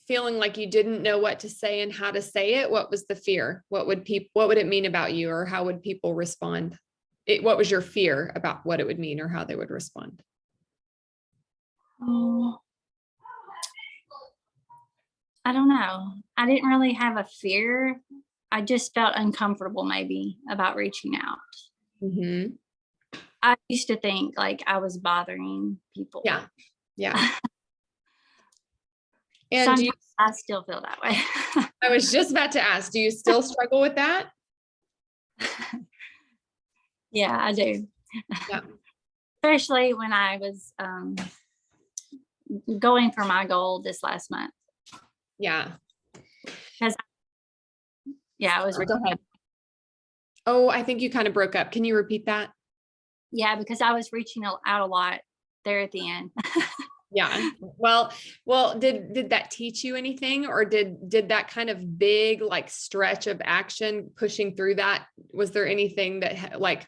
feeling like you didn't know what to say and how to say it, what was the fear? What would it mean about you, or how would people respond? What was your fear about what it would mean or how they would respond?
I don't know. I didn't really have a fear. I just felt uncomfortable maybe about reaching out. Mm-hmm. I used to think like I was bothering people.
Yeah. Yeah. And
I still feel that way.
I was just about to ask, do you still struggle with that?
Yeah, I do. Yeah. Especially when I was going for my goal this last month.
Yeah.
Yeah, I was.
Go ahead. Oh, I think you kind of broke up. Can you repeat that?
Yeah, because I was reaching out a lot there at the end.
Yeah. Well, did that teach you anything, or did that kind of big like stretch of action pushing through that? Was there anything that like,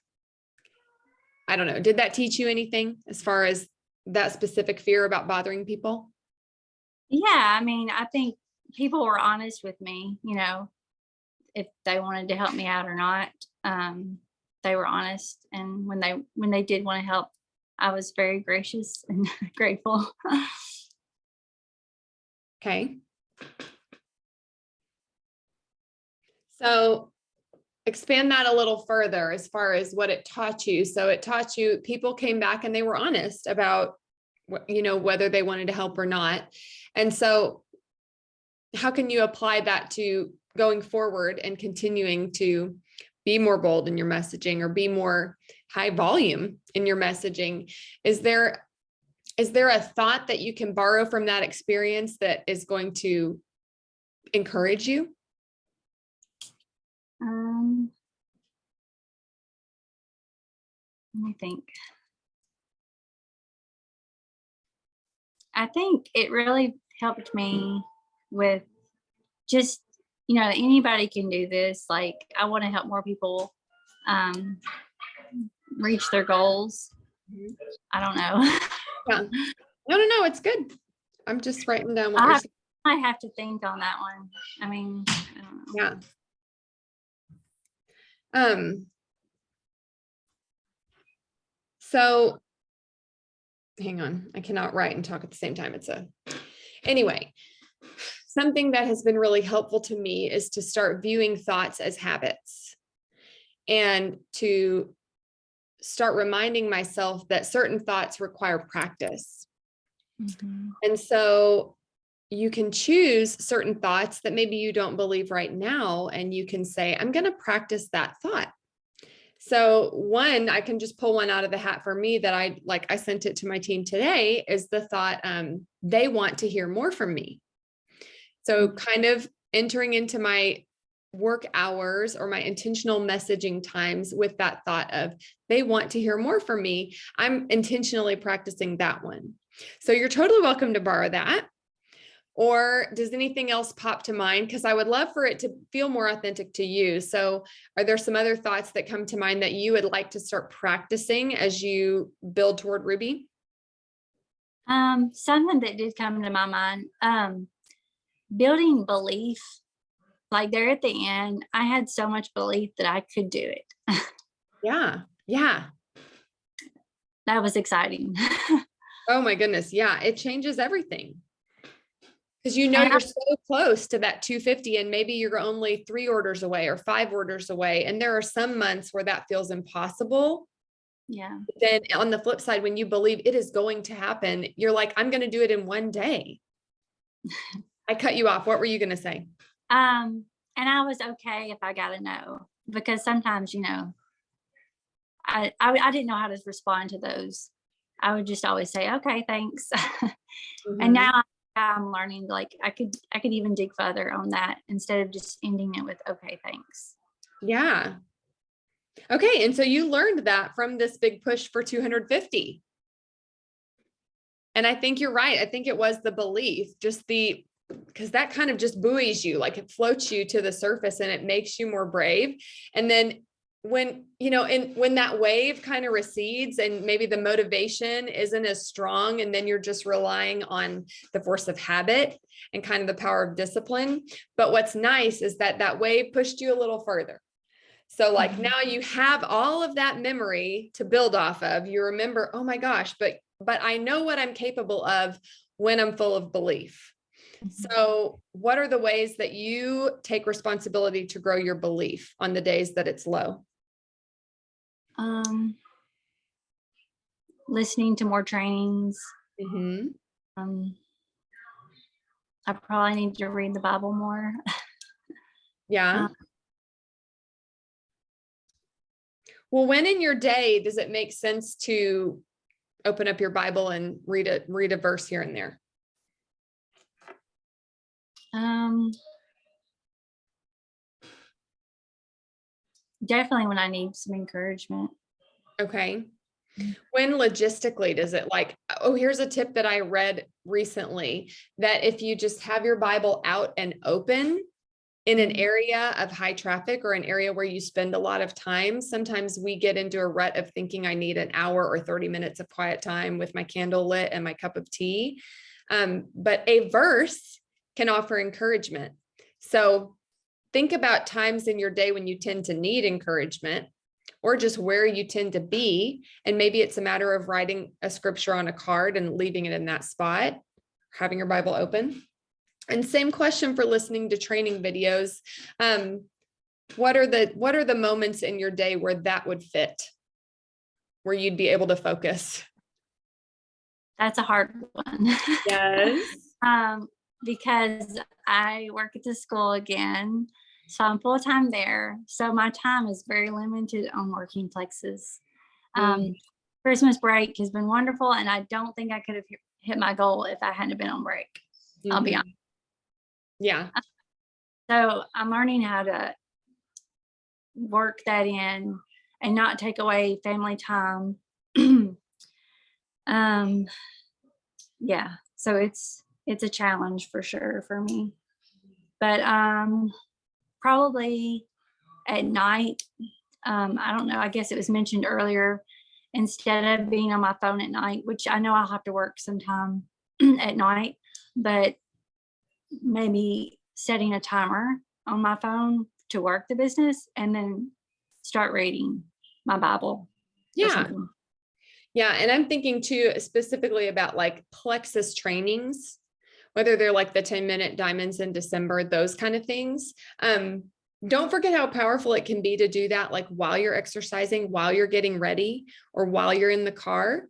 I don't know, did that teach you anything as far as that specific fear about bothering people?
Yeah. I mean, I think people were honest with me, if they wanted to help me out or not. they were honest. And when they did want to help, I was very gracious and grateful.
Okay. So expand that a little further as far as what it taught you. So it taught you people came back and they were honest about whether they wanted to help or not. And so how can you apply that to going forward and continuing to be more bold in your messaging or be more high volume in your messaging? Is there a thought that you can borrow from that experience that is going to encourage you?
Let me think. I think it really helped me with just, anybody can do this. Like, I want to help more people reach their goals. I don't know.
Yeah. No, it's good. I'm just writing down what you're saying.
I have to think on that one. I mean, I don't know.
Yeah. So hang on, I cannot write and talk at the same time. Anyway, something that has been really helpful to me is to start viewing thoughts as habits and to start reminding myself that certain thoughts require practice.
Mhm.
And so you can choose certain thoughts that maybe you don't believe right now, and you can say, I'm going to practice that thought. So one, I can just pull one out of the hat for me that I sent it to my team today, is the thought, they want to hear more from me. So kind of entering into my work hours or my intentional messaging times with that thought of they want to hear more from me. I'm intentionally practicing that one. So you're totally welcome to borrow that. Or does anything else pop to mind? Because I would love for it to feel more authentic to you. So are there some other thoughts that come to mind that you would like to start practicing as you build toward Ruby?
Something that did come to my mind, building belief. Like there at the end, I had so much belief that I could do it.
Yeah.
That was exciting.
Oh my goodness. Yeah. It changes everything. Because
And
you're so close to that 250 and maybe you're only 3 orders away or 5 orders away. And there are some months where that feels impossible.
Yeah.
Then on the flip side, when you believe it is going to happen, you're like, I'm going to do it in one day. I cut you off. What were you going to say?
And I was okay if I got a no, because sometimes, I didn't know how to respond to those. I would just always say, okay, thanks. And now I'm learning, like, I could even dig further on that instead of just ending it with, okay, thanks.
Yeah. Okay. And so you learned that from this big push for 250. And I think you're right. I think it was the belief, because that kind of just buoys you, like it floats you to the surface and it makes you more brave. And then when that wave kind of recedes and maybe the motivation isn't as strong, and then you're just relying on the force of habit and kind of the power of discipline. But what's nice is that wave pushed you a little further. So like now you have all of that memory to build off of. You remember, oh my gosh, but I know what I'm capable of when I'm full of belief. So what are the ways that you take responsibility to grow your belief on the days that it's low?
Listening to more trainings.
Mm-hmm.
I probably need to read the Bible more.
Yeah. Well, when in your day does it make sense to open up your Bible and read a verse here and there?
Definitely when I need some encouragement.
Okay. When logistically does it, like, oh, here's a tip that I read recently, that if you just have your Bible out and open in an area of high traffic or an area where you spend a lot of time, sometimes we get into a rut of thinking I need an hour or 30 minutes of quiet time with my candle lit and my cup of tea. But a verse can offer encouragement. So think about times in your day when you tend to need encouragement. or just where you tend to be. And maybe it's a matter of writing a scripture on a card and leaving it in that spot, having your Bible open. And same question for listening to training videos. What are the moments in your day where that would fit, where you'd be able to focus?
That's a hard one.
Yes.
Because I work at the school again, so I'm full time there. So my time is very limited on working flexes. Christmas break has been wonderful, and I don't think I could have hit my goal if I hadn't been on break. I'll be honest.
Yeah.
So I'm learning how to work that in and not take away family time. Yeah, so it's a challenge for sure for me. But probably at night, I don't know, I guess it was mentioned earlier, instead of being on my phone at night, which I know I'll have to work sometime at night, but maybe setting a timer on my phone to work the business and then start reading my Bible.
Yeah. Yeah. And I'm thinking too, specifically about like plexus trainings, whether they're like the 10-minute diamonds in December, those kind of things. Don't forget how powerful it can be to do that, like while you're exercising, while you're getting ready, or while you're in the car.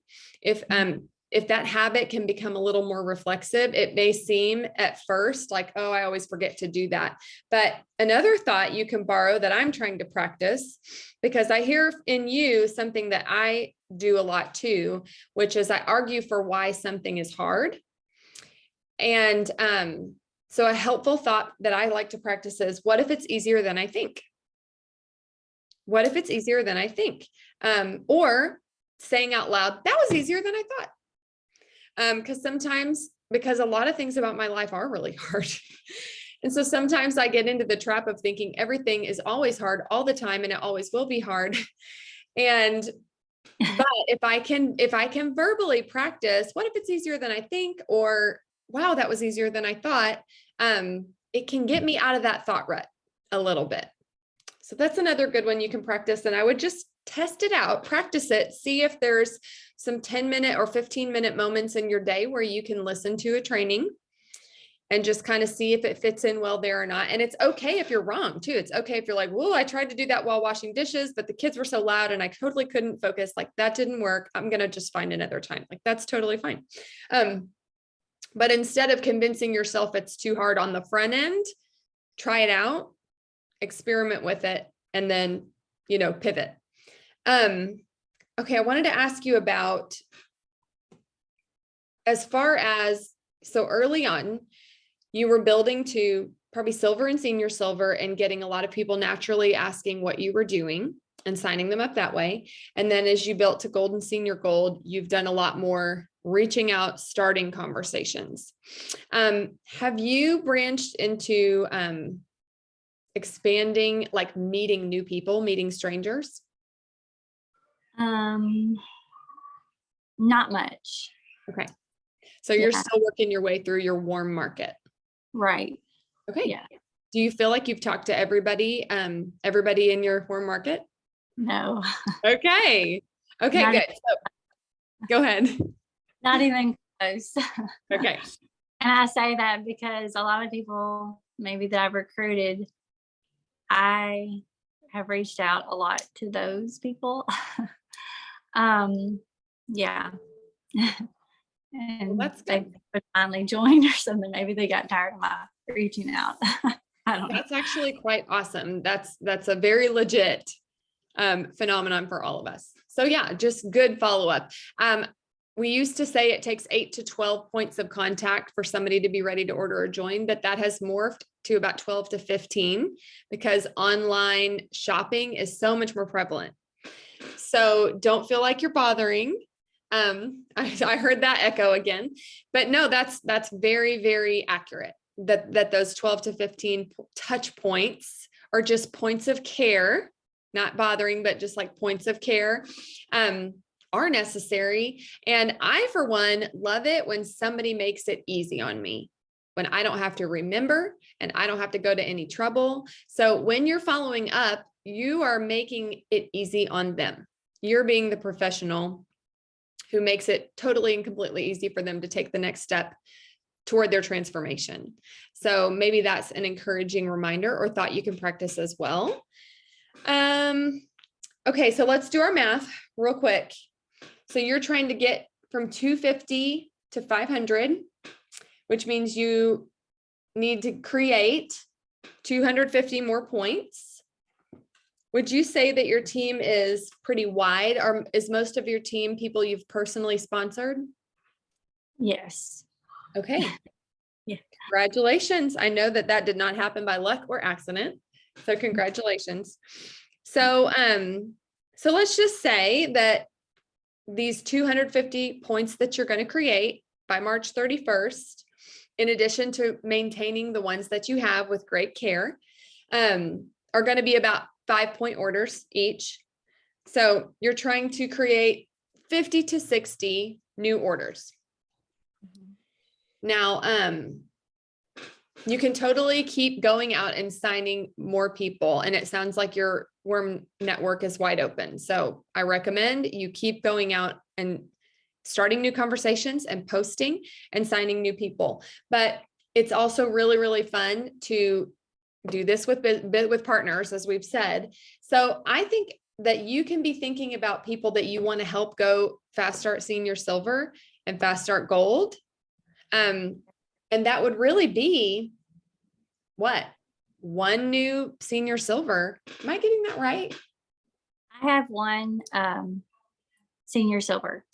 If that habit can become a little more reflexive, it may seem at first like, oh, I always forget to do that. But another thought you can borrow that I'm trying to practice, because I hear in you something that I do a lot too, which is I argue for why something is hard. And so a helpful thought that I like to practice is, what if it's easier than I think? What if it's easier than I think? Or saying out loud, that was easier than I thought. Because a lot of things about my life are really hard. And so sometimes I get into the trap of thinking everything is always hard all the time, and it always will be hard. But if I can verbally practice, what if it's easier than I think? Or, wow, that was easier than I thought. It can get me out of that thought rut a little bit. So that's another good one you can practice. And I would just test it out, practice it, see if there's some 10-minute or 15-minute moments in your day where you can listen to a training and just kind of see if it fits in well there or not. And it's okay if you're wrong too. It's okay if you're like, whoa, I tried to do that while washing dishes, but the kids were so loud and I totally couldn't focus. Like, that didn't work. I'm going to just find another time. Like, that's totally fine. But instead of convincing yourself it's too hard on the front end, try it out, experiment with it, and then, pivot. Okay. I wanted to ask you about, as far as, so early on, you were building to probably silver and senior silver and getting a lot of people naturally asking what you were doing and signing them up that way. And then as you built to gold and senior gold, you've done a lot more reaching out, starting conversations. Have you branched into expanding, like meeting new people, meeting strangers?
Not much.
Okay. So you're still working your way through your warm market.
Right.
Okay.
Yeah.
Do you feel like you've talked to everybody in your warm market?
No.
Okay. Okay,
Not
good. So, go ahead.
Not even close.
Okay.
And I say that because a lot of people maybe that I've recruited, I have reached out a lot to those people. Yeah. And
that's
they
good.
would finally join or something. Maybe they got tired of my reaching out. I don't know.
That's actually quite awesome. That's a very legit phenomenon for all of us. So yeah, just good follow-up. We used to say it takes 8 to 12 points of contact for somebody to be ready to order or join, but that has morphed to about 12 to 15 because online shopping is so much more prevalent. So don't feel like you're bothering. I heard that echo again, but no, that's very, very accurate that those 12 to 15 touch points are just points of care, not bothering, but just like points of care, are necessary. And I, for one, love it when somebody makes it easy on me, when I don't have to remember and I don't have to go to any trouble. So when you're following up, you are making it easy on them. You're being the professional who makes it totally and completely easy for them to take the next step toward their transformation. So maybe that's an encouraging reminder or thought you can practice as well. Okay, so let's do our math real quick. So you're trying to get from 250 to 500, which means you need to create 250 more points. Would you say that your team is pretty wide, or is most of your team people you've personally sponsored?
Yes.
Okay.
Yeah.
Congratulations. I know that that did not happen by luck or accident. So congratulations. So, so let's just say that these 250 points that you're going to create by March 31st, in addition to maintaining the ones that you have with great care, are going to be about 5-point orders each. So you're trying to create 50 to 60 new orders. Now, you can totally keep going out and signing more people. And it sounds like your warm network is wide open. So I recommend you keep going out and starting new conversations and posting and signing new people. But it's also really, really fun to do this with partners, as we've said. So I think that you can be thinking about people that you want to help go Fast Start Senior Silver and Fast Start Gold. And that would really be what? One new Senior Silver. Am I getting that right?
I have one senior silver.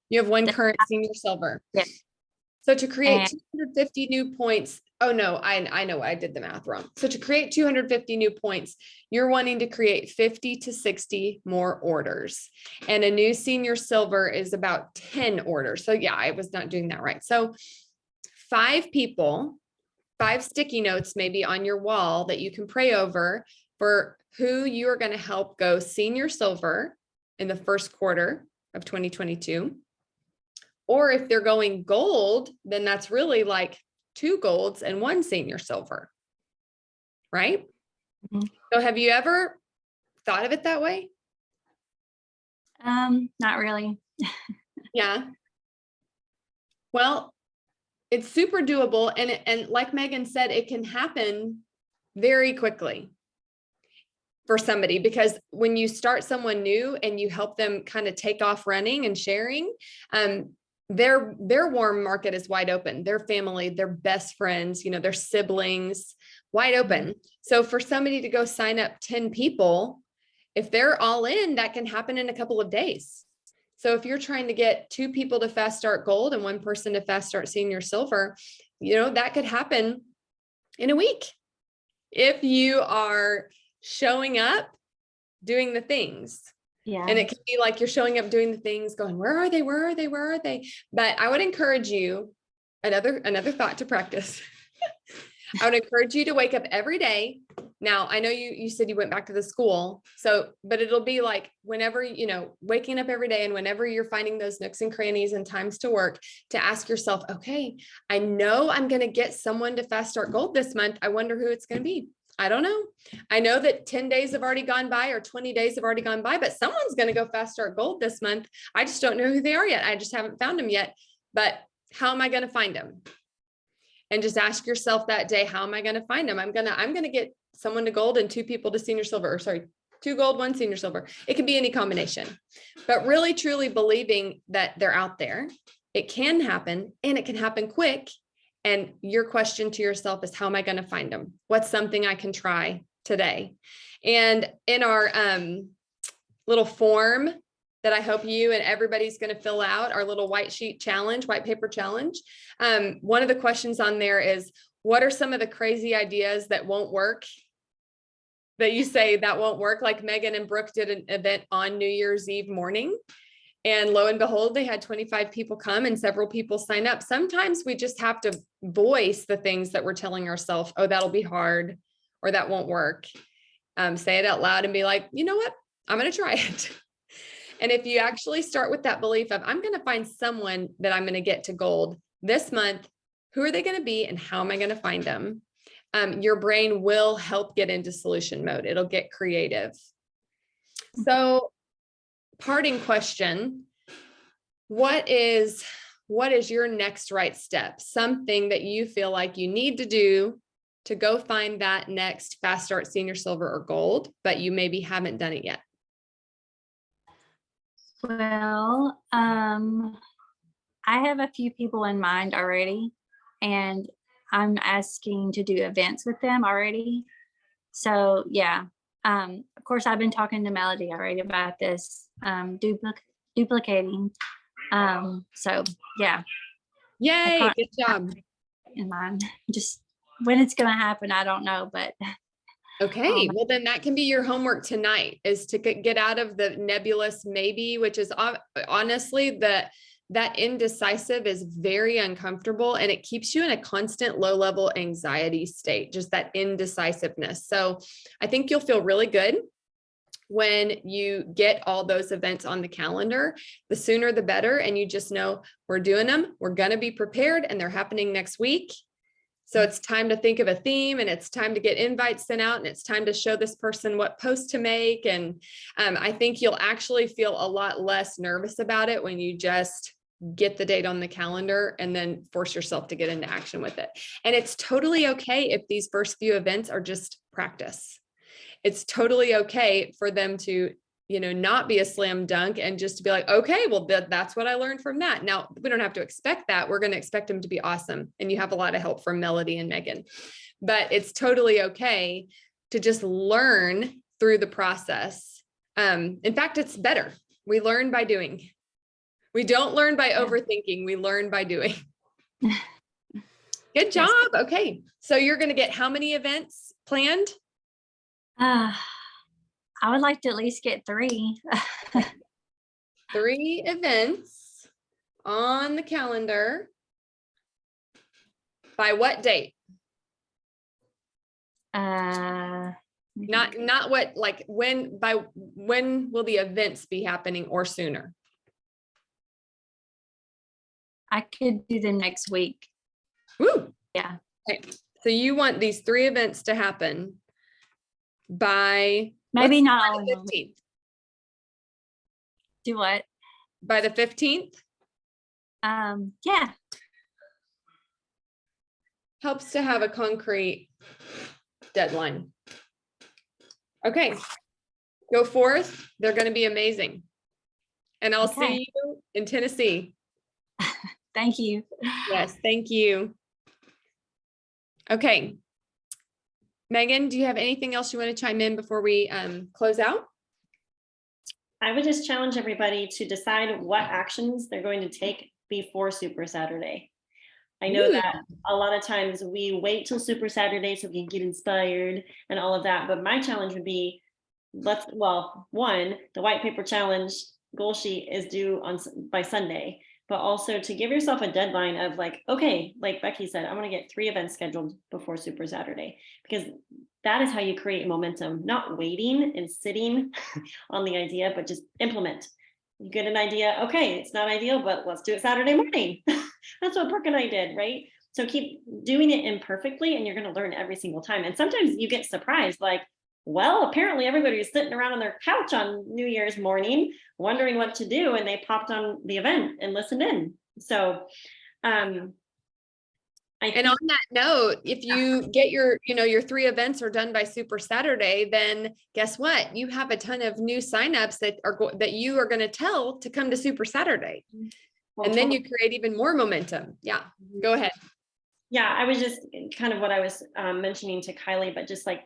You have one current Senior Silver.
Yes.
So to create
And
250 new points, oh no, I know I did the math wrong. So to create 250 new points, you're wanting to create 50 to 60 more orders. And a new Senior Silver is about 10 orders. So yeah, I was not doing that right. So 5 people, 5 sticky notes maybe on your wall that you can pray over for who you are going to help go Senior Silver in the first quarter of 2022. Or if they're going gold, then that's really like 2 golds and 1 Senior Silver, right?
Mhm.
So have you ever thought of it that way?
not really.
Yeah. Well, it's super doable. And like Megan said, it can happen very quickly for somebody, because when you start someone new and you help them kind of take off running and sharing, their warm market is wide open. Their family, their best friends, their siblings, wide open. So for somebody to go sign up 10 people, if they're all in, that can happen in a couple of days. So if you're trying to get 2 people to Fast Start Gold and 1 person to Fast Start Senior Silver, that could happen in a week if you are showing up, doing the things.
Yeah.
And it can be like you're showing up, doing the things, going, where are they? Where are they? Where are they? But I would encourage you, another thought to practice. I would encourage you to wake up every day. Now, I know you said you went back to the school. But it'll be like whenever, waking up every day and whenever you're finding those nooks and crannies and times to work, to ask yourself, okay, I know I'm going to get someone to Fast Start Gold this month. I wonder who it's going to be. I don't know. I know that 10 days have already gone by or 20 days have already gone by, but someone's going to go Fast Start Gold this month. I just don't know who they are yet. I just haven't found them yet. But how am I going to find them? And just ask yourself that day, how am I going to find them? I'm going to get someone to gold and 2 people to Senior Silver, or sorry, 2 gold, 1 Senior Silver. It can be any combination, but really truly believing that they're out there. It can happen, and it can happen quick. And your question to yourself is, how am I going to find them? What's something I can try today? And in our little form that I hope you and everybody's going to fill out, our little white paper challenge. One of the questions on there is, what are some of the crazy ideas that won't work? That you say that won't work? Like Megan and Brooke did an event on New Year's Eve morning. And lo and behold, they had 25 people come and several people sign up. Sometimes we just have to voice the things that we're telling ourselves, oh, that'll be hard, or that won't work. Say it out loud and be like, you know what? I'm going to try it. And if you actually start with that belief of, I'm going to find someone that I'm going to get to gold this month, who are they going to be and how am I going to find them? your brain will help get into solution mode. It'll get creative. So, parting question, what is your next right step? Something that you feel like you need to do to go find that next Fast Start Senior Silver or Gold, but you maybe haven't done it yet?
Well, I have a few people in mind already, and I'm asking to do events with them already. So yeah, of course, I've been talking to Melody already about this, duplicating. So yeah,
Yay,
can't-
good job.
in mind. Just when it's going to happen, I don't know, but
Okay, well then that can be your homework tonight, is to get out of the nebulous maybe, which is honestly that indecisive is very uncomfortable, and it keeps you in a constant low level anxiety state, just that indecisiveness. So I think you'll feel really good when you get all those events on the calendar. The sooner the better, and you just know we're doing them, we're going to be prepared, and they're happening next week. So it's time to think of a theme, and it's time to get invites sent out, and it's time to show this person what post to make. And I think you'll actually feel a lot less nervous about it when you just get the date on the calendar and then force yourself to get into action with it. And it's totally okay if these first few events are just practice. It's totally okay for them to, not be a slam dunk, and just to be like, okay, well, that's what I learned from that. Now, we don't have to expect that. We're going to expect them to be awesome. And you have a lot of help from Melody and Megan, but it's totally okay to just learn through the process. In fact, it's better. We learn by doing. We don't learn by overthinking. We learn by doing. Good job. Okay. So you're going to get how many events planned?
I would like to at least get 3.
3 events on the calendar. By what date? Not what, like when will the events be happening, or sooner?
I could do them next week.
Woo.
Yeah.
Okay. So you want these 3 events to happen by
Maybe not all
the
of them.
15th.
Do what?
By the 15th?
Yeah.
Helps to have a concrete deadline. Okay. Go forth. They're going to be amazing. And I'll
Okay.
see you in Tennessee.
Thank you.
Yes, thank you. Okay. Megan, do you have anything else you want to chime in before we close out?
I would just challenge everybody to decide what actions they're going to take before Super Saturday. I know that a lot of times we wait till Super Saturday so we can get inspired and all of that, but my challenge would be, one, the white paper challenge goal sheet is due by Sunday, but also to give yourself a deadline of like, okay, like Becky said, I'm going to get 3 events scheduled before Super Saturday, because that is how you create momentum, not waiting and sitting on the idea, but just implement. You get an idea, okay, it's not ideal, but let's do it Saturday morning. That's what Brooke and I did, right? So keep doing it imperfectly, and you're going to learn every single time. And sometimes you get surprised, like, well, apparently everybody was sitting around on their couch on New Year's morning, wondering what to do, and they popped on the event and listened in. So, and
on that note, if you get your 3 events are done by Super Saturday, then guess what? You have a ton of new signups that you are going to tell to come to Super Saturday.
well,
And then you create even more momentum. Yeah, go ahead.
Yeah, I was just kind of what I was mentioning to Kylie, but just like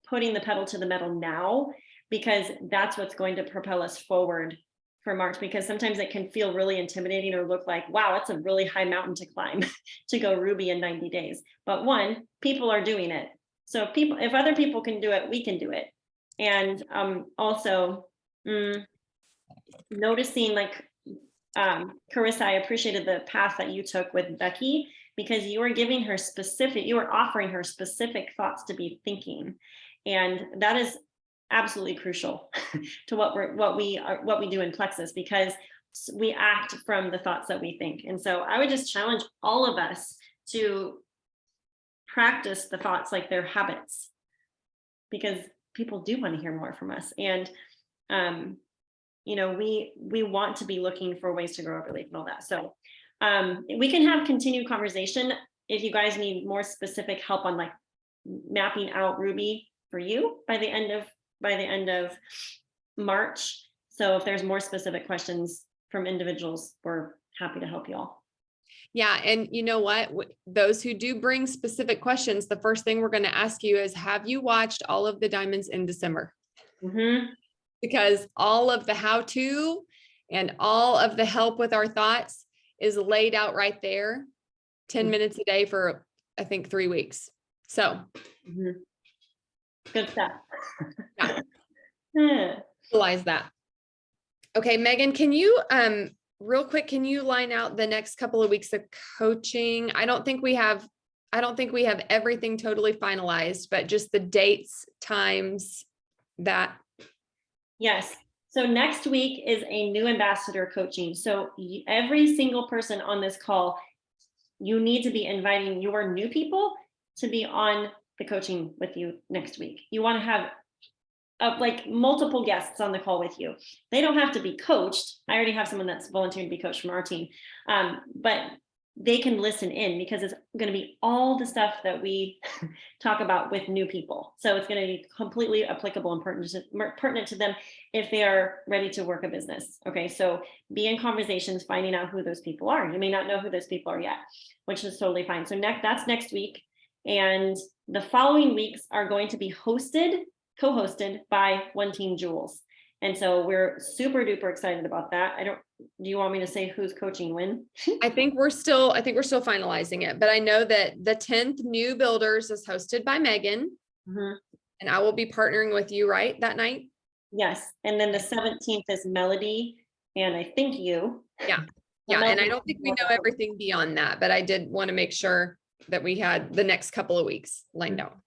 putting the pedal to the metal now, because that's what's going to propel us forward for March, because sometimes it can feel really intimidating or look like, wow, that's a really high mountain to climb to go Ruby in 90 days. But one, people are doing it. So if other people can do it, we can do it. And also noticing, like, Carissa, I appreciated the path that you took with Becky, because you were offering her specific thoughts to be thinking. And that is absolutely crucial to what we do in Plexus, because we act from the thoughts that we think. And so I would just challenge all of us to practice the thoughts like they're habits, because people do want to hear more from us. And, we want to be looking for ways to grow our belief and all that. So we can have continued conversation if you guys need more specific help on like mapping out Ruby for you by the end of March. So if there's more specific questions from individuals, we're happy to help you all.
Yeah. And you know what? Those who do bring specific questions, the first thing we're going to ask you is, have you watched all of the Diamonds in December?
Mm-hmm.
Because all of the how-to and all of the help with our thoughts is laid out right there, 10 minutes a day for, I think, 3 weeks. So
Good stuff.
Yeah. Realize that. Okay, Megan, can you, real quick, can you line out the next couple of weeks of coaching? I don't think we have everything totally finalized, but just the dates, times, that.
Yes. So next week is a new ambassador coaching. So every single person on this call, you need to be inviting your new people to be on the coaching with you next week. You want to have like multiple guests on the call with you. They don't have to be coached. I already have someone that's volunteering to be coached from our team, but they can listen in, because it's going to be all the stuff that we talk about with new people. So it's going to be completely applicable and pertinent to them if they are ready to work a business. Okay, so be in conversations, finding out who those people are. You may not know who those people are yet, which is totally fine. So that's next week. And the following weeks are going to be co-hosted by One Team Jules. And so we're super duper excited about that. Do you want me to say who's coaching when?
I think we're still finalizing it, but I know that the 10th New Builders is hosted by Megan, and I will be partnering with you, right, that night?
Yes. And then the 17th is Melody, and I think you.
Yeah. Yeah. And I don't think we know everything beyond that, but I did want to make sure that we had the next couple of weeks lined out.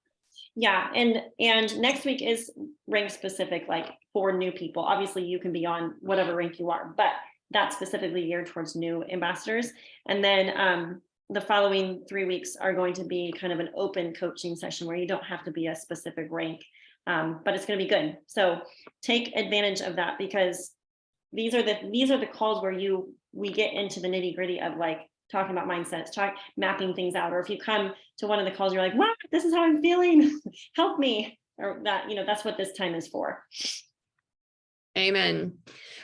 Yeah. And next week is rank specific, like for new people. Obviously you can be on whatever rank you are, but that's specifically geared towards new ambassadors. And then the following 3 weeks are going to be kind of an open coaching session where you don't have to be a specific rank, but it's going to be good. So take advantage of that, because these are the calls where we get into the nitty gritty of like talking about mindsets, mapping things out. Or if you come to one of the calls, you're like, wow, this is how I'm feeling. Help me. Or that, that's what this time is for.
Amen.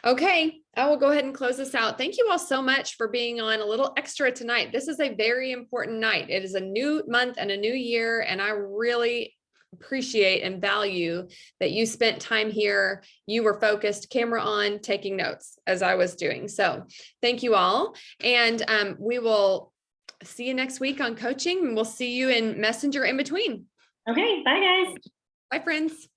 Okay, I will go ahead and close this out. Thank you all so much for being on a little extra tonight. This is a very important night. It is a new month and a new year, and I really appreciate and value that you spent time here. You were focused, camera on, taking notes as I was doing. So thank you all. And we will see you next week on coaching, and we'll see you in Messenger in between.
Okay, bye guys.
Bye, friends.